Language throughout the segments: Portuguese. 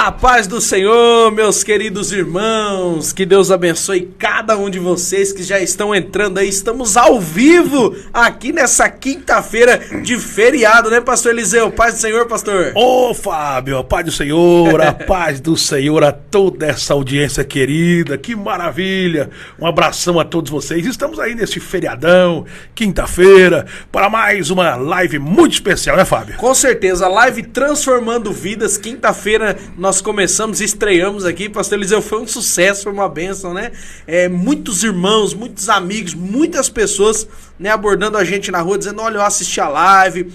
A paz do Senhor, meus queridos irmãos, que Deus abençoe cada um de vocês que já estão entrando aí. Estamos ao vivo aqui nessa quinta-feira de feriado, né, pastor Eliseu? Paz do Senhor, pastor. Ô, Fábio, a paz do Senhor, a paz do Senhor a toda essa audiência querida, que maravilha. Um abração a todos vocês. Estamos aí nesse feriadão, quinta-feira, para mais uma live muito especial, né, Fábio? Com certeza, a live Transformando Vidas, quinta-feira nós começamos, estreamos aqui, pastor Eliseu, foi um sucesso, foi uma bênção, né? Muitos irmãos, muitos amigos, muitas pessoas, né, abordando a gente na rua, dizendo, olha, eu assisti a live,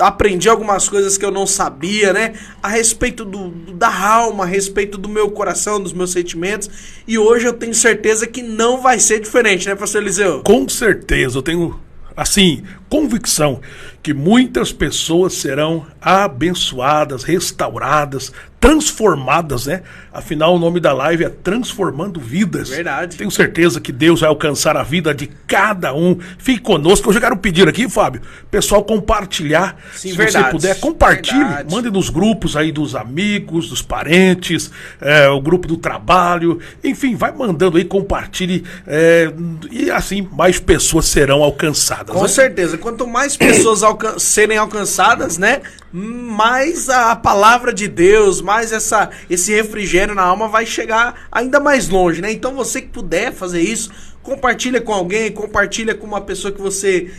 aprendi algumas coisas que eu não sabia, né? A respeito da alma, a respeito do meu coração, dos meus sentimentos, e hoje eu tenho certeza que não vai ser diferente, né, pastor Eliseu? Com certeza, eu tenho, assim, convicção que muitas pessoas serão abençoadas, restauradas, transformadas, né? Afinal, o nome da live é Transformando Vidas. Verdade. Tenho certeza que Deus vai alcançar a vida de cada um. Fique conosco. Eu já quero pedir aqui, Fábio, pessoal, compartilhar. Sim, se verdade. você puder, compartilhe. Verdade. Mande nos grupos aí dos amigos, dos parentes, o grupo do trabalho. Enfim, vai mandando aí, compartilhe. E assim, mais pessoas serão alcançadas. Com né? certeza. Quanto mais pessoas serem alcançadas, né? Mais a palavra de Deus, mais esse refrigério na alma vai chegar ainda mais longe, né? Então você que puder fazer isso, compartilha com alguém, compartilha com uma pessoa que você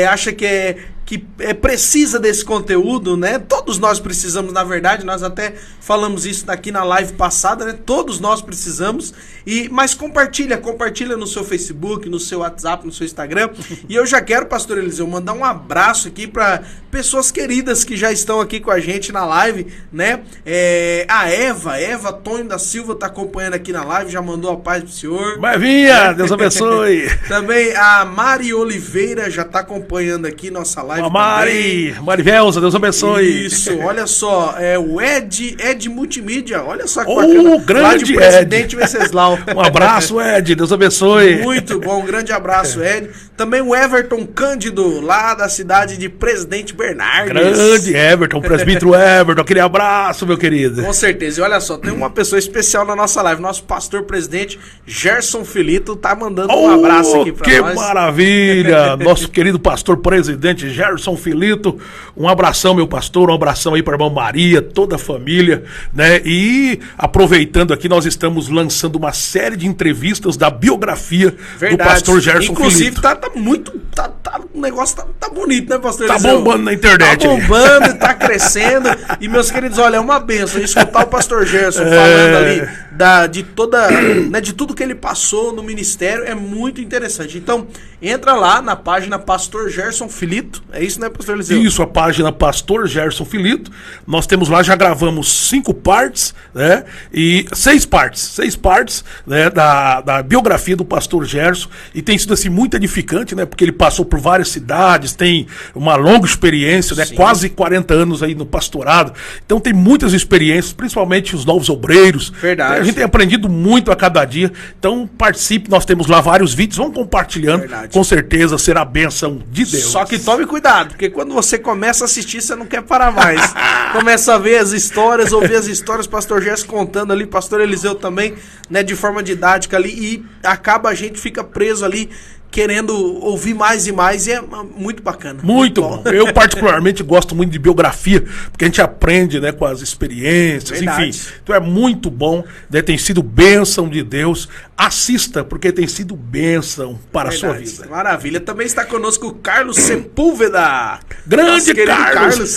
acha que precisa desse conteúdo, né? Todos nós precisamos, na verdade, nós até falamos isso aqui na live passada, né? Todos nós precisamos, mas compartilha no seu Facebook, no seu WhatsApp, no seu Instagram. E eu já quero, pastor Eliseu, mandar um abraço aqui para pessoas queridas que já estão aqui com a gente na live, né? A Eva Tonho da Silva tá acompanhando aqui na live, já mandou a paz pro senhor. Maravilha, Deus abençoe. Também a Mari Oliveira já tá acompanhando aqui nossa live. A Marivelza, Deus abençoe. Isso, olha só, o Ed Multimídia, olha só que bacana. Grande lá de Presidente Venceslau. Um abraço, Ed, Deus abençoe. Muito bom, um grande abraço, Ed. Também o Everton Cândido, lá da cidade de Presidente Bernardes. Grande Everton, presbítero Everton, aquele abraço, meu querido. Com certeza, e olha só, tem uma pessoa especial na nossa live, nosso pastor presidente, Gerson Filito, tá mandando um abraço aqui pra nós. Que maravilha, nosso querido pastor presidente Gerson Filito, um abração, meu pastor, um abração aí para a irmã Maria, toda a família, né? E aproveitando aqui, nós estamos lançando uma série de entrevistas da biografia do pastor Gerson Inclusive, Filito. o negócio tá bonito, né, pastor? Tá bombando na internet. Tá bombando, tá crescendo. E, meus queridos, olha, é uma bênção escutar o pastor Gerson falando ali de tudo que ele passou no ministério, é muito interessante. Então, entra lá na página Pastor Gerson Filito, é isso, né, pastor Eliseu? Isso, a página Pastor Gerson Filito. Nós temos lá, já gravamos 5 partes, né? E 6 partes, né, da biografia do pastor Gerson. E tem sido assim muito edificante, né? Porque ele passou por várias cidades, tem uma longa experiência, né? Sim. Quase 40 anos aí no pastorado. Então tem muitas experiências, principalmente os novos obreiros. Verdade. A gente tem aprendido muito a cada dia. Então participe, nós temos lá vários vídeos, vão compartilhando. Verdade. Com certeza será a bênção de Deus. Só que tome cuidado, porque quando você começa a assistir, você não quer parar mais. Começa a ver as histórias, ouvir as histórias, pastor Gerson contando ali, pastor Eliseu também, né, de forma didática ali, e a gente fica preso ali, querendo ouvir mais e mais, e é muito bacana. Muito bom. Eu particularmente gosto muito de biografia, porque a gente aprende, né, com as experiências, verdade. Enfim. Então é muito bom, né, tem sido bênção de Deus. Assista, porque tem sido bênção para verdade. A sua vida. Maravilha. Também está conosco o Carlos Sepúlveda. Grande Carlos.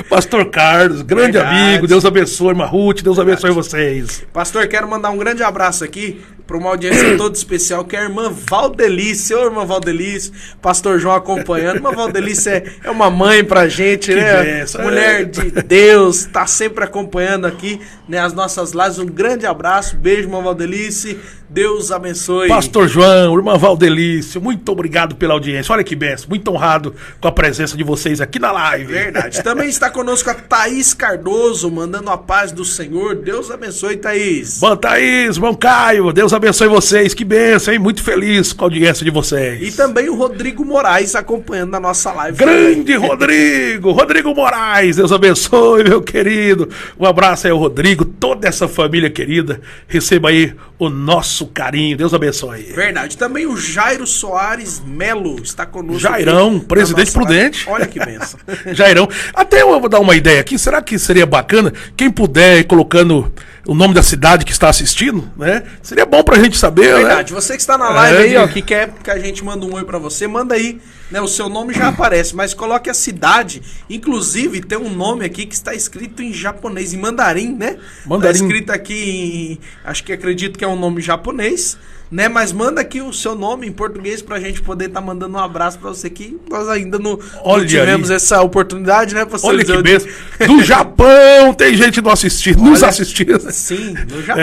Pastor Carlos, grande verdade. Amigo. Deus abençoe, irmã Ruth. Deus verdade. Abençoe vocês. Pastor, quero mandar um grande abraço aqui para uma audiência toda especial, que é a irmã Valdelice. Ô, irmã Valdelice, pastor João acompanhando. Irmã Valdelice é uma mãe pra gente, né? Benção. Mulher de Deus, tá sempre acompanhando aqui, né, as nossas lives. Um grande abraço, beijo, irmã Valdelice. Deus abençoe. Pastor João, irmã Valdelice, muito obrigado pela audiência. Olha que benção, muito honrado com a presença de vocês aqui na live. Verdade. Também está conosco a Thaís Cardoso, mandando a paz do Senhor. Deus abençoe, Thaís. Bom, Thaís, irmão Caio, Deus abençoe vocês. Que bênção, hein? Muito feliz com a audiência de vocês. E também o Rodrigo Moraes acompanhando a nossa live. Grande Rodrigo! Rodrigo Moraes, Deus abençoe, meu querido. Um abraço aí ao Rodrigo, toda essa família querida. Receba aí o nosso carinho. Deus abençoe. Verdade. Também o Jairo Soares Melo está conosco. Jairão, presidente prudente. Olha que benção. Jairão. Até eu vou dar uma ideia aqui. Será que seria bacana quem puder ir colocando o nome da cidade que está assistindo, né? Seria bom pra gente saber, verdade, né? Você que está na live aí, ó, que quer que a gente manda um oi pra você, manda aí, né? O seu nome já aparece, mas coloque a cidade. Inclusive, tem um nome aqui que está escrito em japonês, em mandarim, né? Mandarim. Está escrito aqui acho que acredito que é um nome japonês, né? Mas manda aqui o seu nome em português pra gente poder estar mandando um abraço pra você, que nós ainda não tivemos essa oportunidade, né, pastor? Olha que benção. Do Japão, tem gente nos assistindo. Sim, no Japão.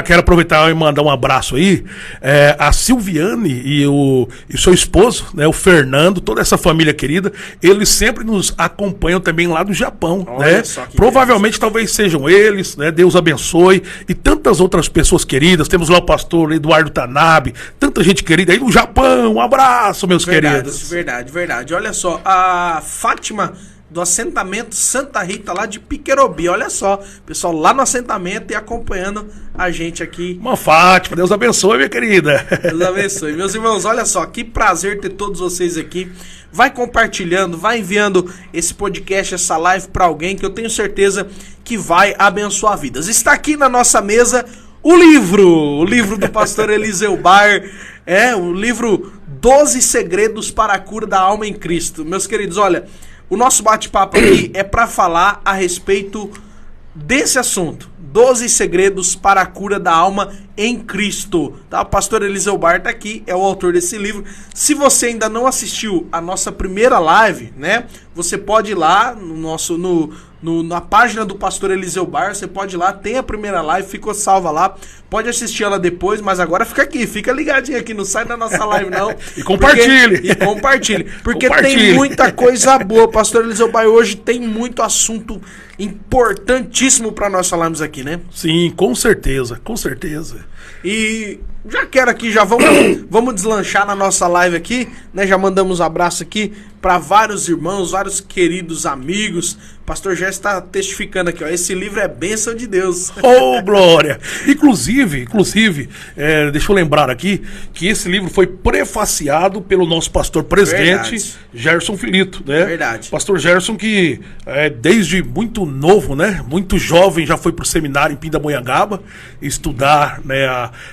Quero aproveitar e mandar um abraço aí. A Silviane e o seu esposo, né, o Fernando, toda essa família querida, eles sempre nos acompanham também lá do Japão, olha né? só que provavelmente talvez sejam eles, né? Deus abençoe. E tantas outras pessoas queridas. Temos lá o pastor Eduardo Tanabe, tanta gente querida aí no Japão. Um abraço, meus queridos. Verdade. Olha só, a Fátima do assentamento Santa Rita, lá de Piquerobi. Olha só, pessoal lá no assentamento e acompanhando a gente aqui. Uma Fátima, Deus abençoe, minha querida. Deus abençoe. Meus irmãos, olha só, que prazer ter todos vocês aqui. Vai compartilhando, vai enviando esse podcast, essa live para alguém que eu tenho certeza que vai abençoar vidas. Está aqui na nossa mesa o livro do pastor Eliseu Bar, o livro 12 Segredos para a Cura da Alma em Cristo. Meus queridos, olha, o nosso bate-papo aqui é para falar a respeito desse assunto. 12 segredos para a cura da alma em Cristo. Tá? O pastor Eliseu Bar tá aqui, é o autor desse livro. Se você ainda não assistiu a nossa primeira live, né? Você pode ir lá na página do pastor Eliseu Bar, você pode ir lá, tem a primeira live, ficou salva lá. Pode assistir ela depois, mas agora fica aqui, fica ligadinho aqui, não sai da nossa live não. E compartilhe. Porque tem muita coisa boa. Pastor Eliseu Bar hoje tem muito assunto importantíssimo para nós falarmos aqui, né? Sim, com certeza, com certeza. E já quero aqui, já vamos deslanchar na nossa live aqui, né? Já mandamos um abraço aqui para vários irmãos, vários queridos amigos. Pastor Gerson está testificando aqui, ó. Esse livro é bênção de Deus. Oh, glória! Inclusive, deixa eu lembrar aqui que esse livro foi prefaciado pelo nosso pastor presidente, Gerson Filito, né? Verdade. Pastor Gerson que desde muito novo, né? Muito jovem, já foi pro seminário em Pindamonhangaba estudar, né,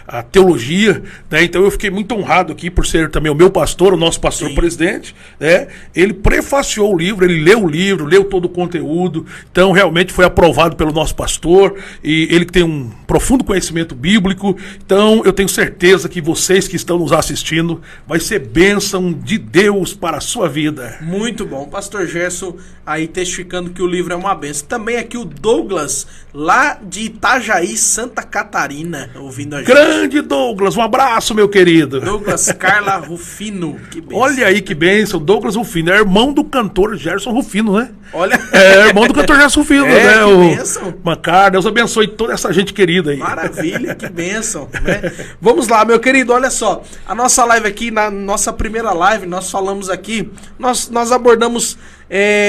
a teologia, né? Então eu fiquei muito honrado aqui por ser também o meu pastor, o nosso pastor presidente, né? Ele prefaciou o livro, ele leu o livro, leu todo o conteúdo, então realmente foi aprovado pelo nosso pastor, e ele que tem um profundo conhecimento bíblico. Então eu tenho certeza que vocês que estão nos assistindo vai ser bênção de Deus para a sua vida. Muito bom, pastor Gerson aí testificando que o livro é uma bênção. Também aqui o Douglas, lá de Itajaí, Santa Catarina, ouvindo a gente. Grande Douglas, um abraço, meu querido. Douglas Carla Rufino, que bênção. Olha aí que bênção, Douglas Rufino, é irmão do cantor Gerson Rufino, né? Olha. É irmão do cantor Gerson Rufino, né? Que bênção. Macar, Deus abençoe toda essa gente querida aí. Maravilha, que bênção, né? Vamos lá, meu querido, olha só. A nossa live aqui, na nossa primeira live, nós falamos aqui, nós abordamos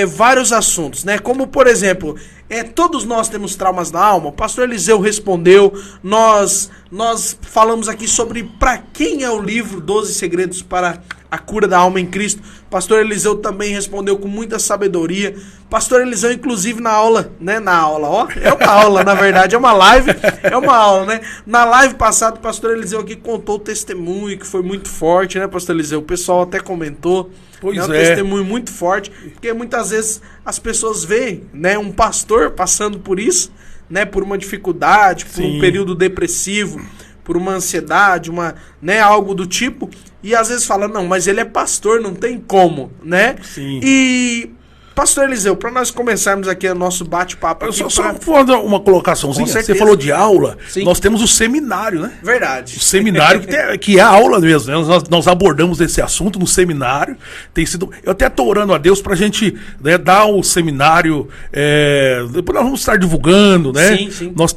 vários assuntos, né? Como, por exemplo, todos nós temos traumas na alma. O pastor Eliseu respondeu. Nós falamos aqui sobre para quem é o livro 12 Segredos para a Cura da Alma em Cristo. Pastor Eliseu também respondeu com muita sabedoria. Pastor Eliseu, inclusive, na aula, né? É uma aula, na verdade, é uma live, é uma aula, né? Na live passada, o pastor Eliseu aqui contou o testemunho, que foi muito forte, né, pastor Eliseu? O pessoal até comentou. Pois um testemunho muito forte, porque muitas vezes as pessoas veem, né, um pastor passando por isso, né, por uma dificuldade, por um período depressivo, por uma ansiedade, algo do tipo, e às vezes fala, não, mas ele é pastor, não tem como, né? Sim. E Pastor Eliseu, para nós começarmos aqui o nosso bate-papo... Só fazer uma colocaçãozinha. Você falou de aula, sim. Nós temos o seminário, né? Verdade. O seminário que é a aula mesmo, né? Nós abordamos esse assunto no seminário. Tem sido, eu até estou orando a Deus para a gente, né, dar o seminário, depois nós vamos estar divulgando, né? Sim, sim. Nós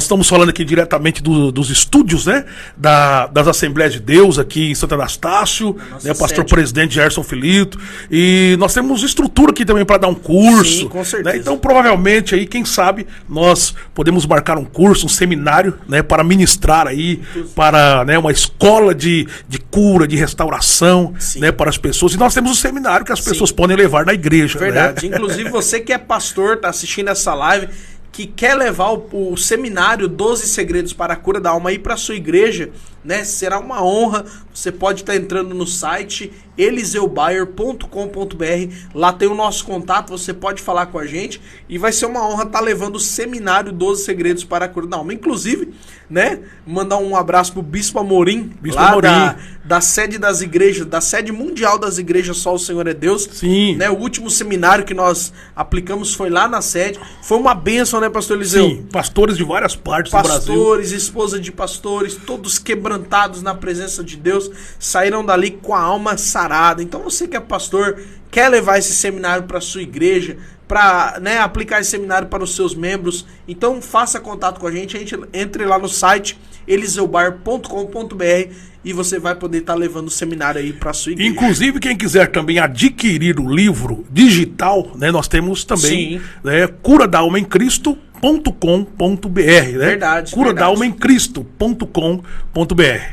estamos falando aqui diretamente dos estúdios, né? Das Assembleias de Deus aqui em Santo Anastácio, né? Pastor presidente Gerson Filito, e nós temos estrutura aqui também para dar um curso. Sim, com certeza. Né? Então, provavelmente, aí, quem sabe, nós podemos marcar um curso, um seminário, né, para ministrar aí, para, né, uma escola de cura, de restauração, né, para as pessoas. E nós temos um seminário que as pessoas podem levar na igreja. Verdade. Né? Inclusive, você que é pastor, está assistindo essa live, que quer levar o seminário 12 Segredos para a Cura da Alma aí para sua igreja, né? Será uma honra. Você pode estar entrando no site eliseubayer.com.br. Lá tem o nosso contato, você pode falar com a gente e vai ser uma honra estar levando o seminário 12 Segredos para a Cura da Alma. Inclusive, né, mandar um abraço pro Bispo Amorim, da sede das igrejas, da sede mundial das igrejas Só o Senhor é Deus. Sim. Né, o último seminário que nós aplicamos foi lá na sede. Foi uma bênção, né, pastor Eliseu? Sim, pastores de várias partes do Brasil. Pastores, esposa de pastores, todos quebrantados na presença de Deus, saíram dali com a alma sarada. Então você que é pastor, quer levar esse seminário para sua igreja, para, né, aplicar esse seminário para os seus membros, então faça contato com a gente entre lá no site eliseubar.com.br e você vai poder estar levando o seminário aí para sua igreja. Inclusive, quem quiser também adquirir o livro digital, né, nós temos também, né, Cura da Alma em Cristo. .com.br, né? Verdade. Cura da Alma em Cristo.com.br.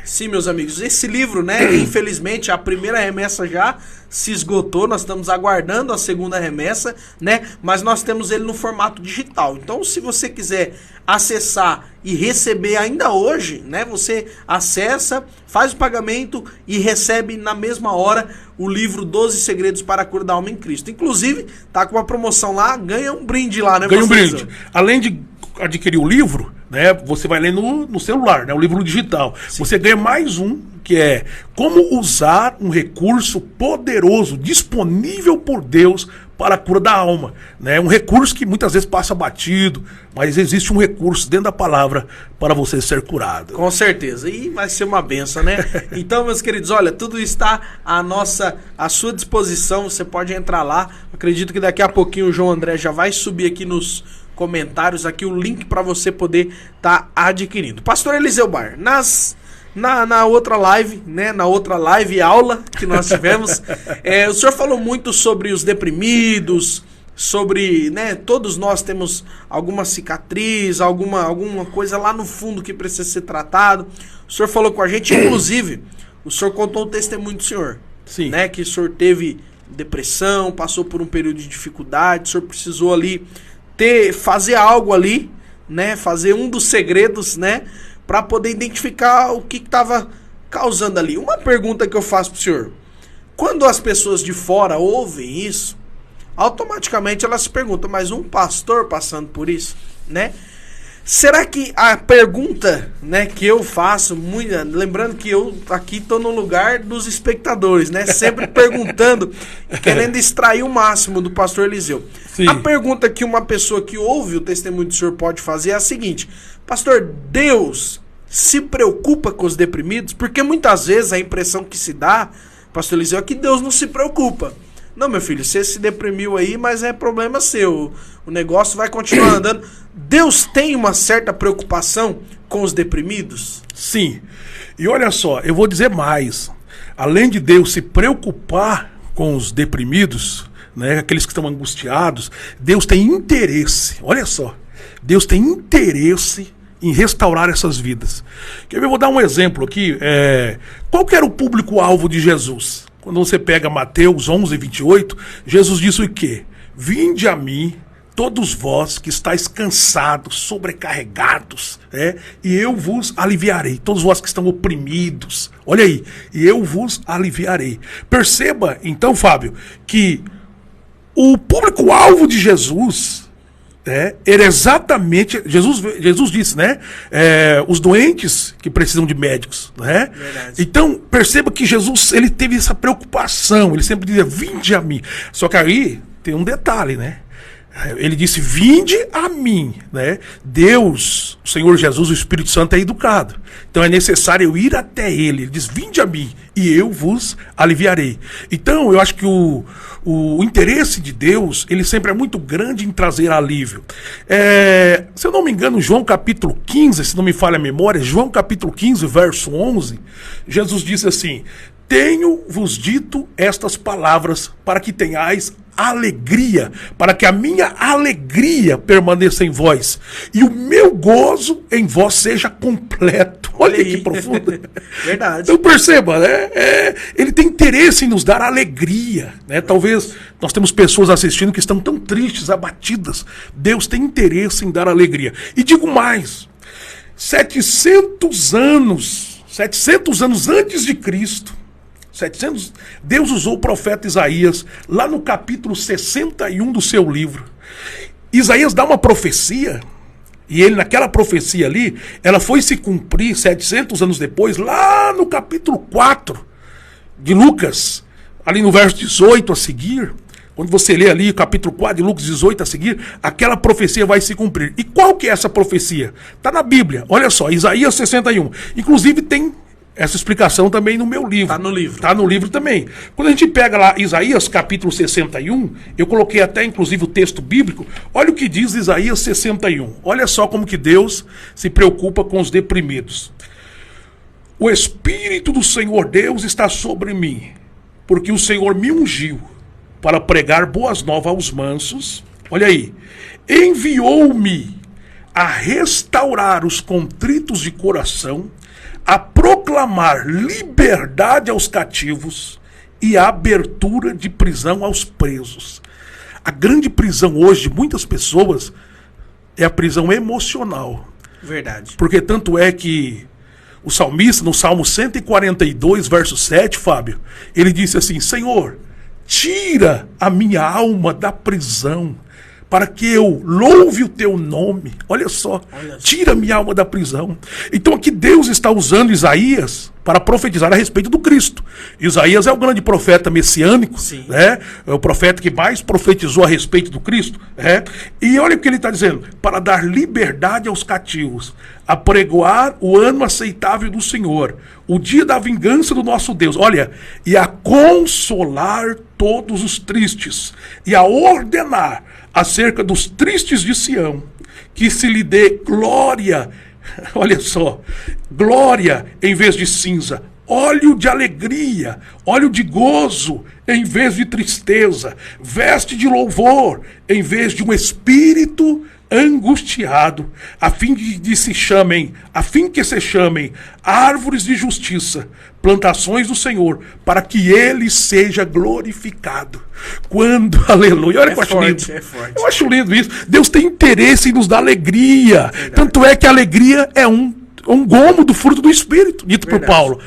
Sim, meus amigos. Esse livro, né? Infelizmente, a primeira remessa já se esgotou. Nós estamos aguardando a segunda remessa, né? Mas nós temos ele no formato digital. Então, se você quiser acessar e receber ainda hoje, né? Você acessa, faz o pagamento e recebe na mesma hora o livro 12 Segredos para a Cura da Alma em Cristo. Inclusive, tá com uma promoção lá, ganha um brinde lá, né? Ganha um brinde. Além de adquirir o livro, né, você vai ler no celular, né, o livro digital. Sim. Você ganha mais um, que é como usar um recurso poderoso, disponível por Deus para a cura da alma, né? Um recurso que muitas vezes passa batido, mas existe um recurso dentro da palavra para você ser curado. Com certeza, e vai ser uma benção, né? Então, meus queridos, olha, tudo está à sua disposição, você pode entrar lá. Acredito que daqui a pouquinho o João André já vai subir aqui nos comentários aqui o link para você poder estar adquirindo. Pastor Eliseu Bar, na outra live, né, na outra live aula que nós tivemos, o senhor falou muito sobre os deprimidos, sobre, né, todos nós temos alguma cicatriz, alguma coisa lá no fundo que precisa ser tratado. O senhor falou com a gente, inclusive, o senhor contou o testemunho do senhor. Sim. Né, que o senhor teve depressão, passou por um período de dificuldade, o senhor precisou ali fazer algo ali, né, fazer um dos segredos, né, para poder identificar o que estava causando ali. Uma pergunta que eu faço pro senhor: quando as pessoas de fora ouvem isso, automaticamente elas se perguntam, mas um pastor passando por isso, né? Será que a pergunta, né, que eu faço, lembrando que eu aqui estou no lugar dos espectadores, né, sempre perguntando, querendo extrair o máximo do pastor Eliseu. Sim. A pergunta que uma pessoa que ouve o testemunho do senhor pode fazer é a seguinte: pastor, Deus se preocupa com os deprimidos? Porque muitas vezes a impressão que se dá, pastor Eliseu, é que Deus não se preocupa. Não, meu filho, você se deprimiu aí, mas é problema seu. O negócio vai continuar andando. Deus tem uma certa preocupação com os deprimidos? Sim. E olha só, eu vou dizer mais. Além de Deus se preocupar com os deprimidos, né, aqueles que estão angustiados, Deus tem interesse. Olha só. Deus tem interesse em restaurar essas vidas. Eu vou dar um exemplo aqui. Qual que era o público-alvo de Jesus? Quando você pega Mateus 11:28, Jesus disse o quê? Vinde a mim, todos vós que estáis cansados, sobrecarregados, e eu vos aliviarei. Todos vós que estão oprimidos, olha aí, e eu vos aliviarei. Perceba, então, Fábio, que o público-alvo de Jesus era exatamente, Jesus disse, né? Os doentes que precisam de médicos, né? Verdade. Então, perceba que Jesus, ele teve essa preocupação, ele sempre dizia, vinde a mim. Só que aí, tem um detalhe, né? Ele disse, vinde a mim, né? Deus, o Senhor Jesus, o Espírito Santo é educado. Então é necessário eu ir até ele. Ele diz, vinde a mim e eu vos aliviarei. Então eu acho que o interesse de Deus, ele sempre é muito grande em trazer alívio. Se eu não me engano, João capítulo 15, se não me falha a memória, João capítulo 15, verso 11, Jesus disse assim, tenho-vos dito estas palavras para que tenhais alegria, para que a minha alegria permaneça em vós e o meu gozo em vós seja completo. Olha que profundo. Verdade. Então perceba, né? Ele tem interesse em nos dar alegria, né? Talvez nós temos pessoas assistindo que estão tão tristes, abatidas. Deus tem interesse em dar alegria. E digo mais, 700 anos antes de Cristo, Deus usou o profeta Isaías lá no capítulo 61 do seu livro. Isaías dá uma profecia, e ele naquela profecia ali, ela foi se cumprir 700 anos depois, lá no capítulo 4 de Lucas, ali no verso 18 a seguir. Quando você lê ali o capítulo 4 de Lucas 18 a seguir, aquela profecia vai se cumprir. E qual que é essa profecia? Está na Bíblia, olha só, Isaías 61. Inclusive tem essa explicação também no meu livro. Está no livro. Está no livro também. Quando a gente pega lá Isaías capítulo 61, eu coloquei até inclusive o texto bíblico, olha o que diz Isaías 61. Olha só como que Deus se preocupa com os deprimidos. O Espírito do Senhor Deus está sobre mim, porque o Senhor me ungiu para pregar boas novas aos mansos. Olha aí. Enviou-me a restaurar os contritos de coração, a proclamar liberdade aos cativos e a abertura de prisão aos presos. A grande prisão hoje de muitas pessoas é a prisão emocional. Verdade. Porque tanto é que o salmista, no Salmo 142, verso 7, Fábio, ele disse assim, Senhor, tira a minha alma da prisão, para que eu louve o teu nome. Olha só, tira minha alma da prisão. Então aqui Deus está usando Isaías para profetizar a respeito do Cristo. Isaías é o grande profeta messiânico, né? É o profeta que mais profetizou a respeito do Cristo. Né? E olha o que ele está dizendo, para dar liberdade aos cativos, apregoar o ano aceitável do Senhor, o dia da vingança do nosso Deus, olha, e a consolar todos os tristes, e a ordenar acerca dos tristes de Sião, que se lhe dê glória, olha só, glória em vez de cinza, óleo de alegria, óleo de gozo em vez de tristeza, veste de louvor em vez de um espírito angustiado, a fim que se chamem árvores de justiça, plantações do Senhor, para que ele seja glorificado. Quando, aleluia, olha que eu acho lindo. Eu acho lindo isso. Deus tem interesse em nos dar alegria. Verdade. Tanto é que a alegria é um gomo do fruto do Espírito, dito por Paulo.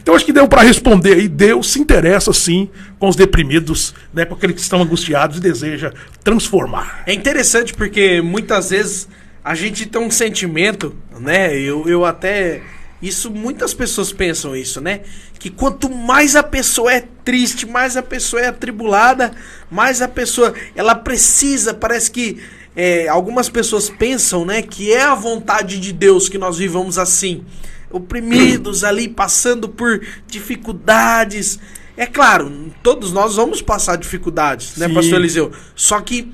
Então acho que deu para responder aí. Deus se interessa sim com os deprimidos, né, com aqueles que estão angustiados e deseja transformar. É interessante porque muitas vezes a gente tem um sentimento, né? Eu até... Isso, muitas pessoas pensam isso, né? Que quanto mais a pessoa é triste, mais a pessoa é atribulada, mais a pessoa, ela precisa, parece que algumas pessoas pensam, né, que é a vontade de Deus que nós vivamos assim, oprimidos ali, passando por dificuldades. É claro, todos nós vamos passar dificuldades, né, pastor Eliseu? Só que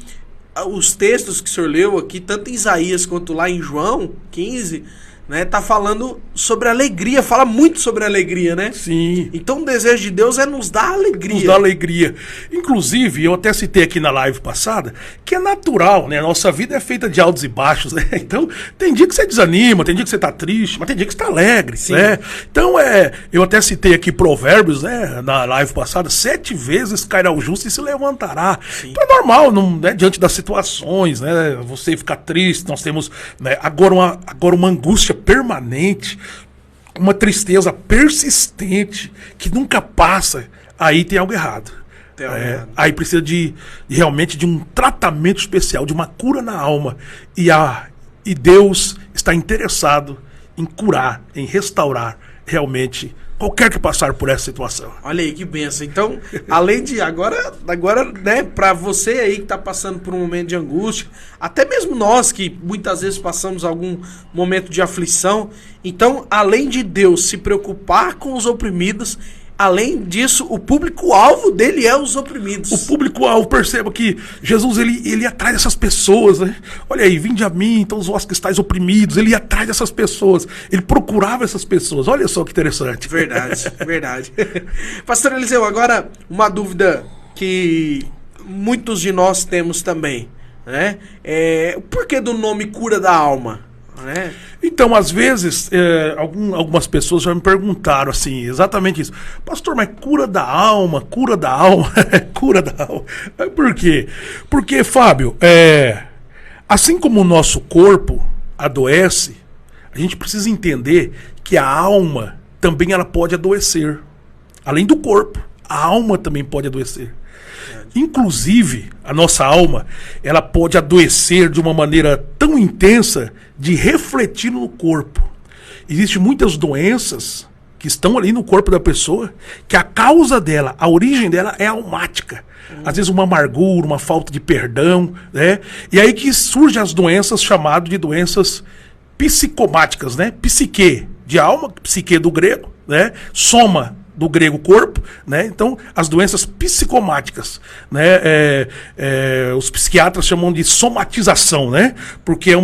os textos que o senhor leu aqui, tanto em Isaías quanto lá em João 15... né, tá falando sobre alegria, fala muito sobre alegria, né? Sim. Então o desejo de Deus é nos dar alegria. Nos dar alegria. Inclusive, eu até citei aqui na live passada, que é natural, né? A nossa vida é feita de altos e baixos, né? Então, tem dia que você desanima, tem dia que você tá triste, mas tem dia que você tá alegre, né? Então, eu até citei aqui Provérbios, né? Na live passada, 7 vezes cairá o justo e se levantará. Sim. Então é normal, não, né? Diante das situações, né? Você ficar triste, nós temos, né? agora uma angústia permanente, uma tristeza persistente que nunca passa, aí tem algo errado. Aí precisa realmente de um tratamento especial, de uma cura na alma, e Deus está interessado em curar, em restaurar realmente Qualquer que passar por essa situação. Olha aí que benção. Então, além de agora, né, para você aí que tá passando por um momento de angústia, até mesmo nós que muitas vezes passamos algum momento de aflição, então, além de Deus se preocupar com os oprimidos, além disso, o público-alvo dele é os oprimidos. O público-alvo, perceba que Jesus, ele ia atrás dessas pessoas, né? Olha aí, vinde a mim, então os vós que estáis oprimidos. Ele ia atrás dessas pessoas. Ele procurava essas pessoas. Olha só que interessante. Verdade, verdade. Pastor Eliseu, agora uma dúvida que muitos de nós temos também, né? O porquê do nome cura da alma? Né? Então, às vezes, algumas pessoas já me perguntaram assim, exatamente isso. Pastor, mas cura da alma, cura da alma, cura da alma. Por quê? Porque, Fábio, assim como o nosso corpo adoece, a gente precisa entender que a alma também ela pode adoecer. Além do corpo, a alma também pode adoecer. Inclusive, a nossa alma, ela pode adoecer de uma maneira tão intensa de refletir no corpo. Existem muitas doenças que estão ali no corpo da pessoa, que a causa dela, a origem dela é almática. Às vezes uma amargura, uma falta de perdão, né? E aí que surgem as doenças chamadas de doenças psicomáticas, né? Psique de alma, psique do grego, né? Soma do grego corpo, né? Então, as doenças psicomáticas, né? Os psiquiatras chamam de somatização, né? Porque é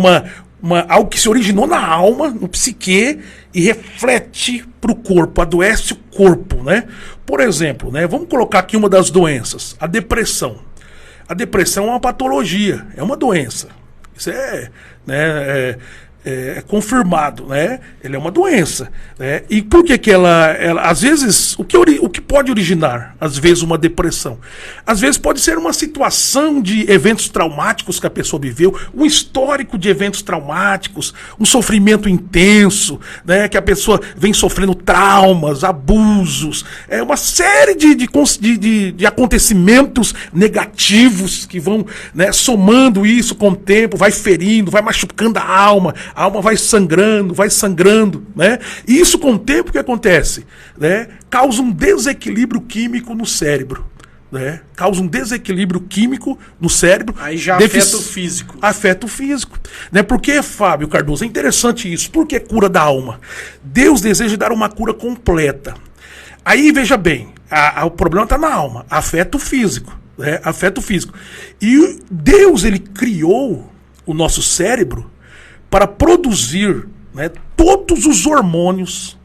algo que se originou na alma, no psique, e reflete para o corpo, adoece o corpo, né? Por exemplo, né? Vamos colocar aqui uma das doenças, a depressão. A depressão é uma patologia, é uma doença. Isso né? É confirmado, né? Ele é uma doença, né? E por que ela às vezes, o que pode originar, às vezes, uma depressão? Às vezes pode ser uma situação de eventos traumáticos que a pessoa viveu, um histórico de eventos traumáticos, um sofrimento intenso, né? Que a pessoa vem sofrendo traumas, abusos, uma série de acontecimentos negativos que vão, né, somando isso com o tempo, vai ferindo, vai machucando a alma vai sangrando, né? E isso com o tempo que acontece, né? Causa um desequilíbrio químico no cérebro, né? Causa um desequilíbrio químico no cérebro. Aí já afeta o físico. Afeta o físico, né? Porque, Fábio Cardoso, é interessante isso. Por que cura da alma? Deus deseja dar uma cura completa. Aí, veja bem, o problema está na alma, afeta o físico, né? Afeta o físico. E Deus, ele criou o nosso cérebro para produzir, né, todos os hormônios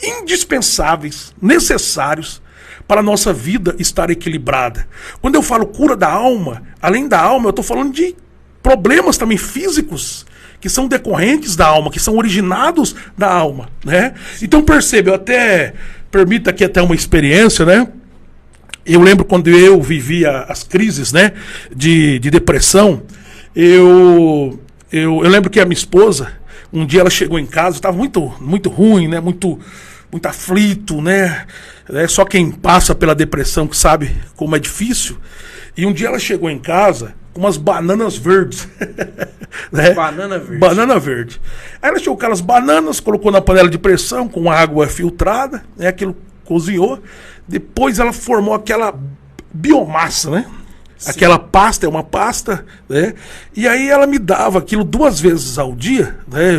indispensáveis, necessários para a nossa vida estar equilibrada. Quando eu falo cura da alma, além da alma, eu estou falando de problemas também físicos que são decorrentes da alma, que são originados da alma, né? Então perceba, eu até permito aqui até uma experiência, né? Eu lembro quando eu vivia as crises, né, de depressão, eu lembro que a minha esposa, um dia ela chegou em casa, estava muito, muito ruim, né? Muito aflito, né? Só quem passa pela depressão que sabe como é difícil. E um dia ela chegou em casa com umas bananas verdes. Né? Banana verde. Banana verde. Aí ela chegou com aquelas bananas, colocou na panela de pressão com água filtrada, né? Aquilo cozinhou. Depois ela formou aquela biomassa, né? Sim. Aquela pasta, é uma pasta, né? E aí ela me dava aquilo 2 vezes ao dia, né?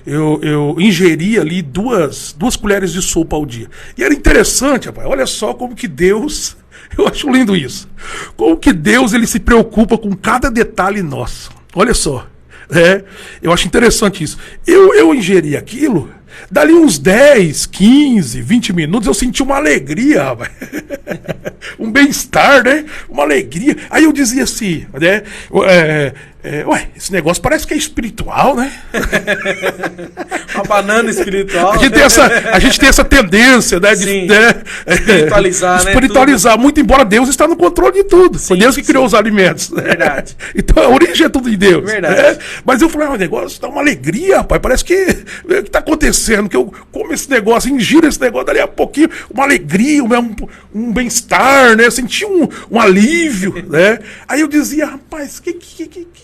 Eu ingeria ali 2 colheres de sopa ao dia. E era interessante, rapaz, olha só como que Deus, eu acho lindo isso, como que Deus, ele se preocupa com cada detalhe nosso. Olha só, né? Eu acho interessante isso. Eu ingeri aquilo, dali uns 10, 15, 20 minutos eu senti uma alegria, rapaz. Um bem-estar, né? Uma alegria. Aí eu dizia assim, né? Ué, esse negócio parece que é espiritual, né? Uma banana espiritual. A gente tem essa tendência, né? Sim. Né? Espiritualizar, né? Espiritualizar, muito embora Deus está no controle de tudo. Foi Deus que criou os alimentos. Verdade. Então a origem é tudo de Deus. Verdade. Né? Mas eu falei, o negócio dá uma alegria, rapaz. Parece que o que está acontecendo? Que eu como esse negócio, ingiro esse negócio, dali a pouquinho, uma alegria, um bem-estar, né? Eu senti um alívio, né? Aí eu dizia, rapaz, que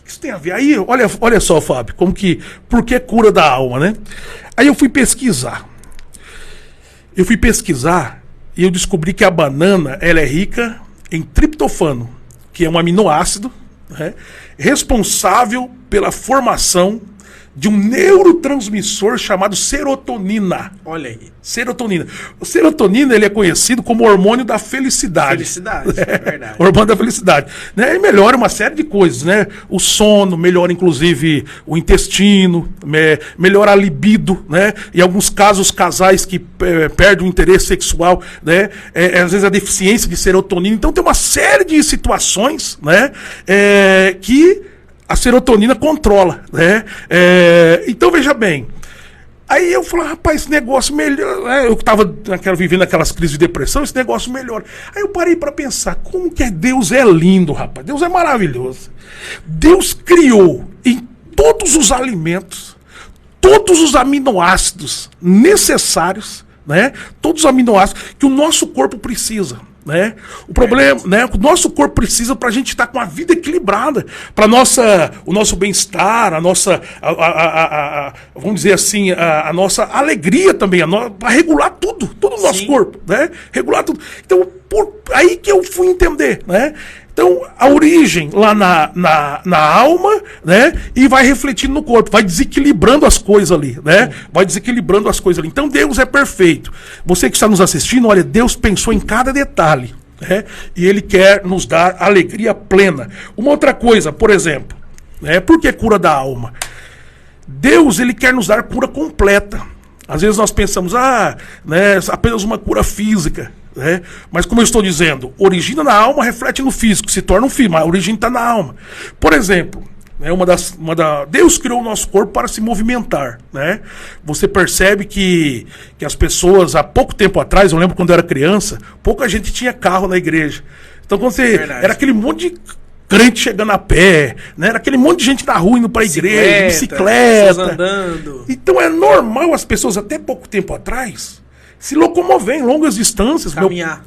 isso tem a ver? Aí, olha só, Fábio, por que cura da alma, né? Aí eu fui pesquisar. Eu fui pesquisar e eu descobri que a banana ela é rica em triptofano, que é um aminoácido, né, responsável pela formação de um neurotransmissor chamado serotonina. Olha aí. Serotonina. O serotonina ele é conhecido como hormônio da felicidade. Felicidade, é verdade. Hormônio da felicidade. Né? E melhora uma série de coisas, né? O sono, melhora inclusive o intestino, melhora a libido, né? Em alguns casos, os casais que perdem o interesse sexual, né? Às vezes a deficiência de serotonina. Então tem uma série de situações, né? Que a serotonina controla, né? Então veja bem. Aí eu falei, rapaz, esse negócio melhor, né? Eu estava vivendo aquelas crises de depressão, esse negócio melhor. Aí eu parei para pensar, como que Deus é lindo, rapaz. Deus é maravilhoso. Deus criou em todos os alimentos, todos os aminoácidos necessários, né? Todos os aminoácidos que o nosso corpo precisa. Né? O problema, né? O nosso corpo precisa para a gente estar com a vida equilibrada, para o nosso bem-estar, a nossa, vamos dizer assim, a nossa alegria também, para regular tudo o nosso corpo, né? Regular tudo. Então, aí que eu fui entender, né? Então, a origem lá na alma, né? E vai refletindo no corpo, vai desequilibrando as coisas ali, né? Vai desequilibrando as coisas ali. Então, Deus é perfeito. Você que está nos assistindo, olha, Deus pensou em cada detalhe, né? E Ele quer nos dar alegria plena. Uma outra coisa, por exemplo, né? Por que cura da alma? Deus, Ele quer nos dar cura completa. Às vezes nós pensamos, né, apenas uma cura física. Né? Mas como eu estou dizendo, origina na alma, reflete no físico, se torna um físico, mas a origem está na alma. Por exemplo, né, Deus criou o nosso corpo para se movimentar. Né? Você percebe que as pessoas, há pouco tempo atrás, eu lembro quando eu era criança, pouca gente tinha carro na igreja. Então quando era aquele monte de crente chegando a pé, né? Era aquele monte de gente na rua indo para a igreja, bicicleta. Andando. Então é normal as pessoas, até pouco tempo atrás, se locomover em longas distâncias.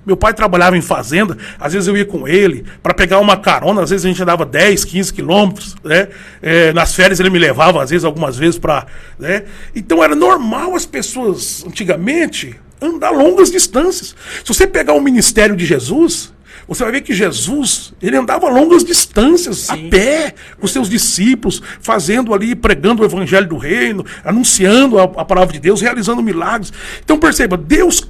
Meu pai trabalhava em fazenda, às vezes eu ia com ele para pegar uma carona, às vezes a gente andava 10, 15 quilômetros, né? Nas férias ele me levava, às vezes, algumas vezes para... Né? Então era normal as pessoas, antigamente, andar longas distâncias. Se você pegar o ministério de Jesus, você vai ver que Jesus, ele andava longas distâncias, a pé, com seus discípulos, fazendo ali, pregando o evangelho do reino, anunciando a palavra de Deus, realizando milagres. Então perceba,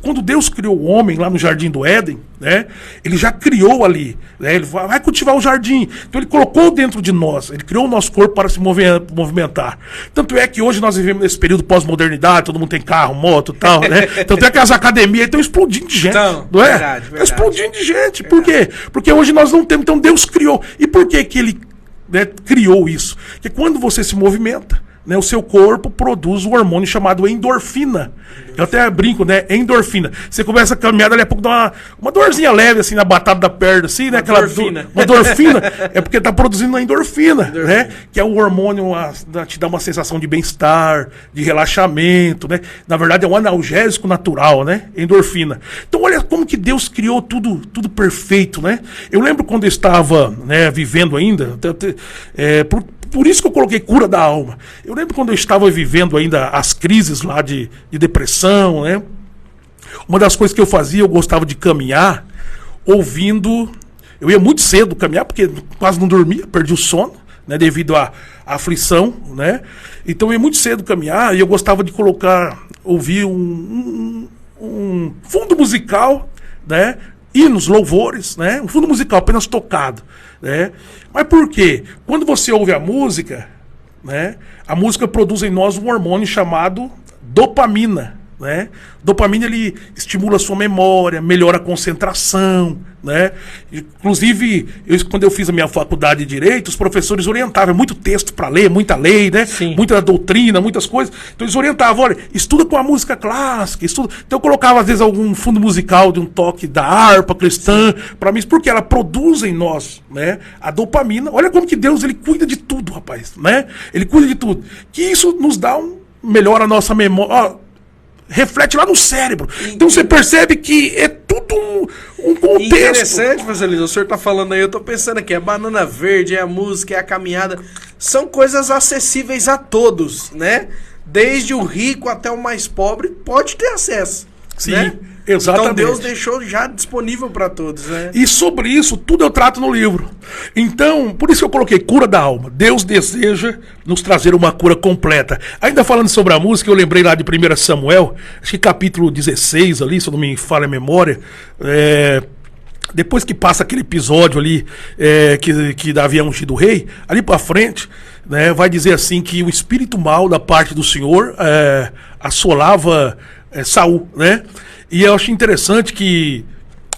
quando Deus criou o homem lá no Jardim do Éden, né, ele já criou ali, né, ele vai cultivar o jardim. Então ele colocou dentro de nós, ele criou o nosso corpo para se movimentar. Tanto é que hoje nós vivemos nesse período pós-modernidade, todo mundo tem carro, moto e tal, né? Tanto é que as academias estão explodindo de gente, não é? Verdade. Estão explodindo de gente. Por quê? Porque hoje nós não temos. Então Deus criou. E por que ele, né, criou isso? Porque quando você se movimenta, né, o seu corpo produz um hormônio chamado endorfina. Eu até brinco, né? Endorfina. Você começa a caminhar, dali a pouco dá uma dorzinha leve, assim, na batata da perna, assim, né? Aquela uma endorfina. É porque tá produzindo uma endorfina, né? Que é o hormônio, te dá uma sensação de bem-estar, de relaxamento, né? Na verdade, é um analgésico natural, né? Endorfina. Então, olha como que Deus criou tudo perfeito, né? Eu lembro quando eu estava, né, vivendo ainda, por isso que eu coloquei cura da alma. Eu lembro quando eu estava vivendo ainda as crises lá de depressão, né? Uma das coisas que eu fazia, eu gostava de caminhar, ouvindo... Eu ia muito cedo caminhar, porque quase não dormia, perdi o sono, né? Devido à aflição, né? Então eu ia muito cedo caminhar e eu gostava de ouvir um fundo musical, né? Hinos, louvores, né? Um fundo musical apenas tocado, né? Mas por quê? Quando você ouve a música, né? A música produz em nós um hormônio chamado dopamina, né? Dopamina, ele estimula a sua memória, melhora a concentração, né? Inclusive, quando eu fiz a minha faculdade de Direito, os professores orientavam, muito texto para ler, muita lei, né? Muita doutrina, muitas coisas. Então eles orientavam, olha, estuda com a música clássica, estuda. Então eu colocava às vezes algum fundo musical de um toque da harpa cristã para mim, porque ela produz em nós, né, a dopamina. Olha como que Deus, ele cuida de tudo, rapaz, né? Ele cuida de tudo. Que isso nos dá melhora a nossa memória, reflete lá no cérebro. Então você percebe que é tudo um contexto. Interessante, Marcelino, o senhor tá falando aí, eu tô pensando aqui, a banana verde, é a música, é a caminhada, são coisas acessíveis a todos, né? Desde o rico até o mais pobre pode ter acesso. Sim, né? exatamente. Então Deus deixou já disponível para todos, né? E sobre isso, tudo eu trato no livro. Então, por isso que eu coloquei cura da alma. Deus deseja nos trazer uma cura completa. Ainda falando sobre a música, eu lembrei lá de 1 Samuel, acho que capítulo 16 ali, se eu não me falha a memória, depois que passa aquele episódio ali, que Davi é ungido rei, ali pra frente, né, vai dizer assim que o espírito mau da parte do Senhor assolava Saul, né? E eu acho interessante que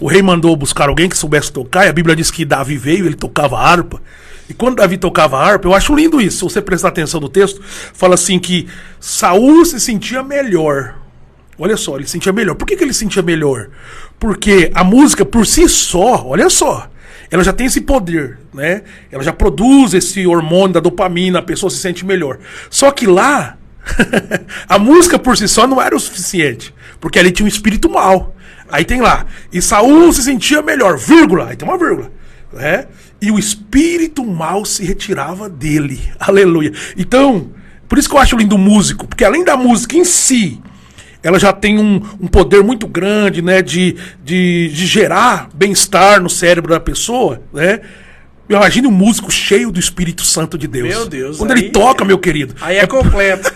o rei mandou buscar alguém que soubesse tocar, e a Bíblia diz que Davi veio, ele tocava harpa. E quando Davi tocava harpa, eu acho lindo isso, se você prestar atenção no texto, fala assim que Saul se sentia melhor. Olha só, ele se sentia melhor. Por que ele se sentia melhor? Porque a música por si só, olha só, ela já tem esse poder, né? Ela já produz esse hormônio da dopamina, a pessoa se sente melhor. Só que lá, a música por si só não era o suficiente, porque ali tinha um espírito mau. Aí tem lá, e Saul se sentia melhor, vírgula, aí tem uma vírgula, né? E o espírito mau se retirava dele, aleluia. Então, por isso que eu acho lindo o músico, porque além da música em si, ela já tem um poder muito grande, né, de gerar bem-estar no cérebro da pessoa, né? Imagine um músico cheio do Espírito Santo de Deus. Meu Deus. Quando ele toca, meu querido. Aí é completo.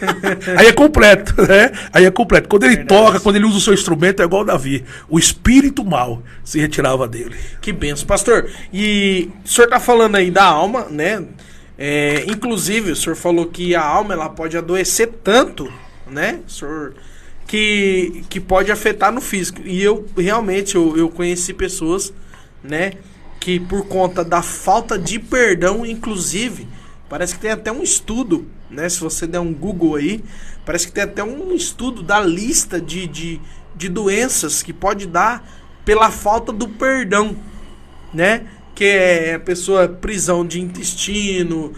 Aí é completo, né? Aí é completo. Quando ele toca, quando ele usa o seu instrumento, é igual Davi. O espírito mau se retirava dele. Que benção, pastor. E o senhor tá falando aí da alma, né? Inclusive, o senhor falou que a alma ela pode adoecer tanto, né? O senhor, que pode afetar no físico. E eu realmente eu conheci pessoas, né? Que por conta da falta de perdão, inclusive, parece que tem até um estudo, né? Se você der um Google aí, parece que tem até um estudo da lista de doenças que pode dar pela falta do perdão, né? Que é a pessoa, prisão de intestino,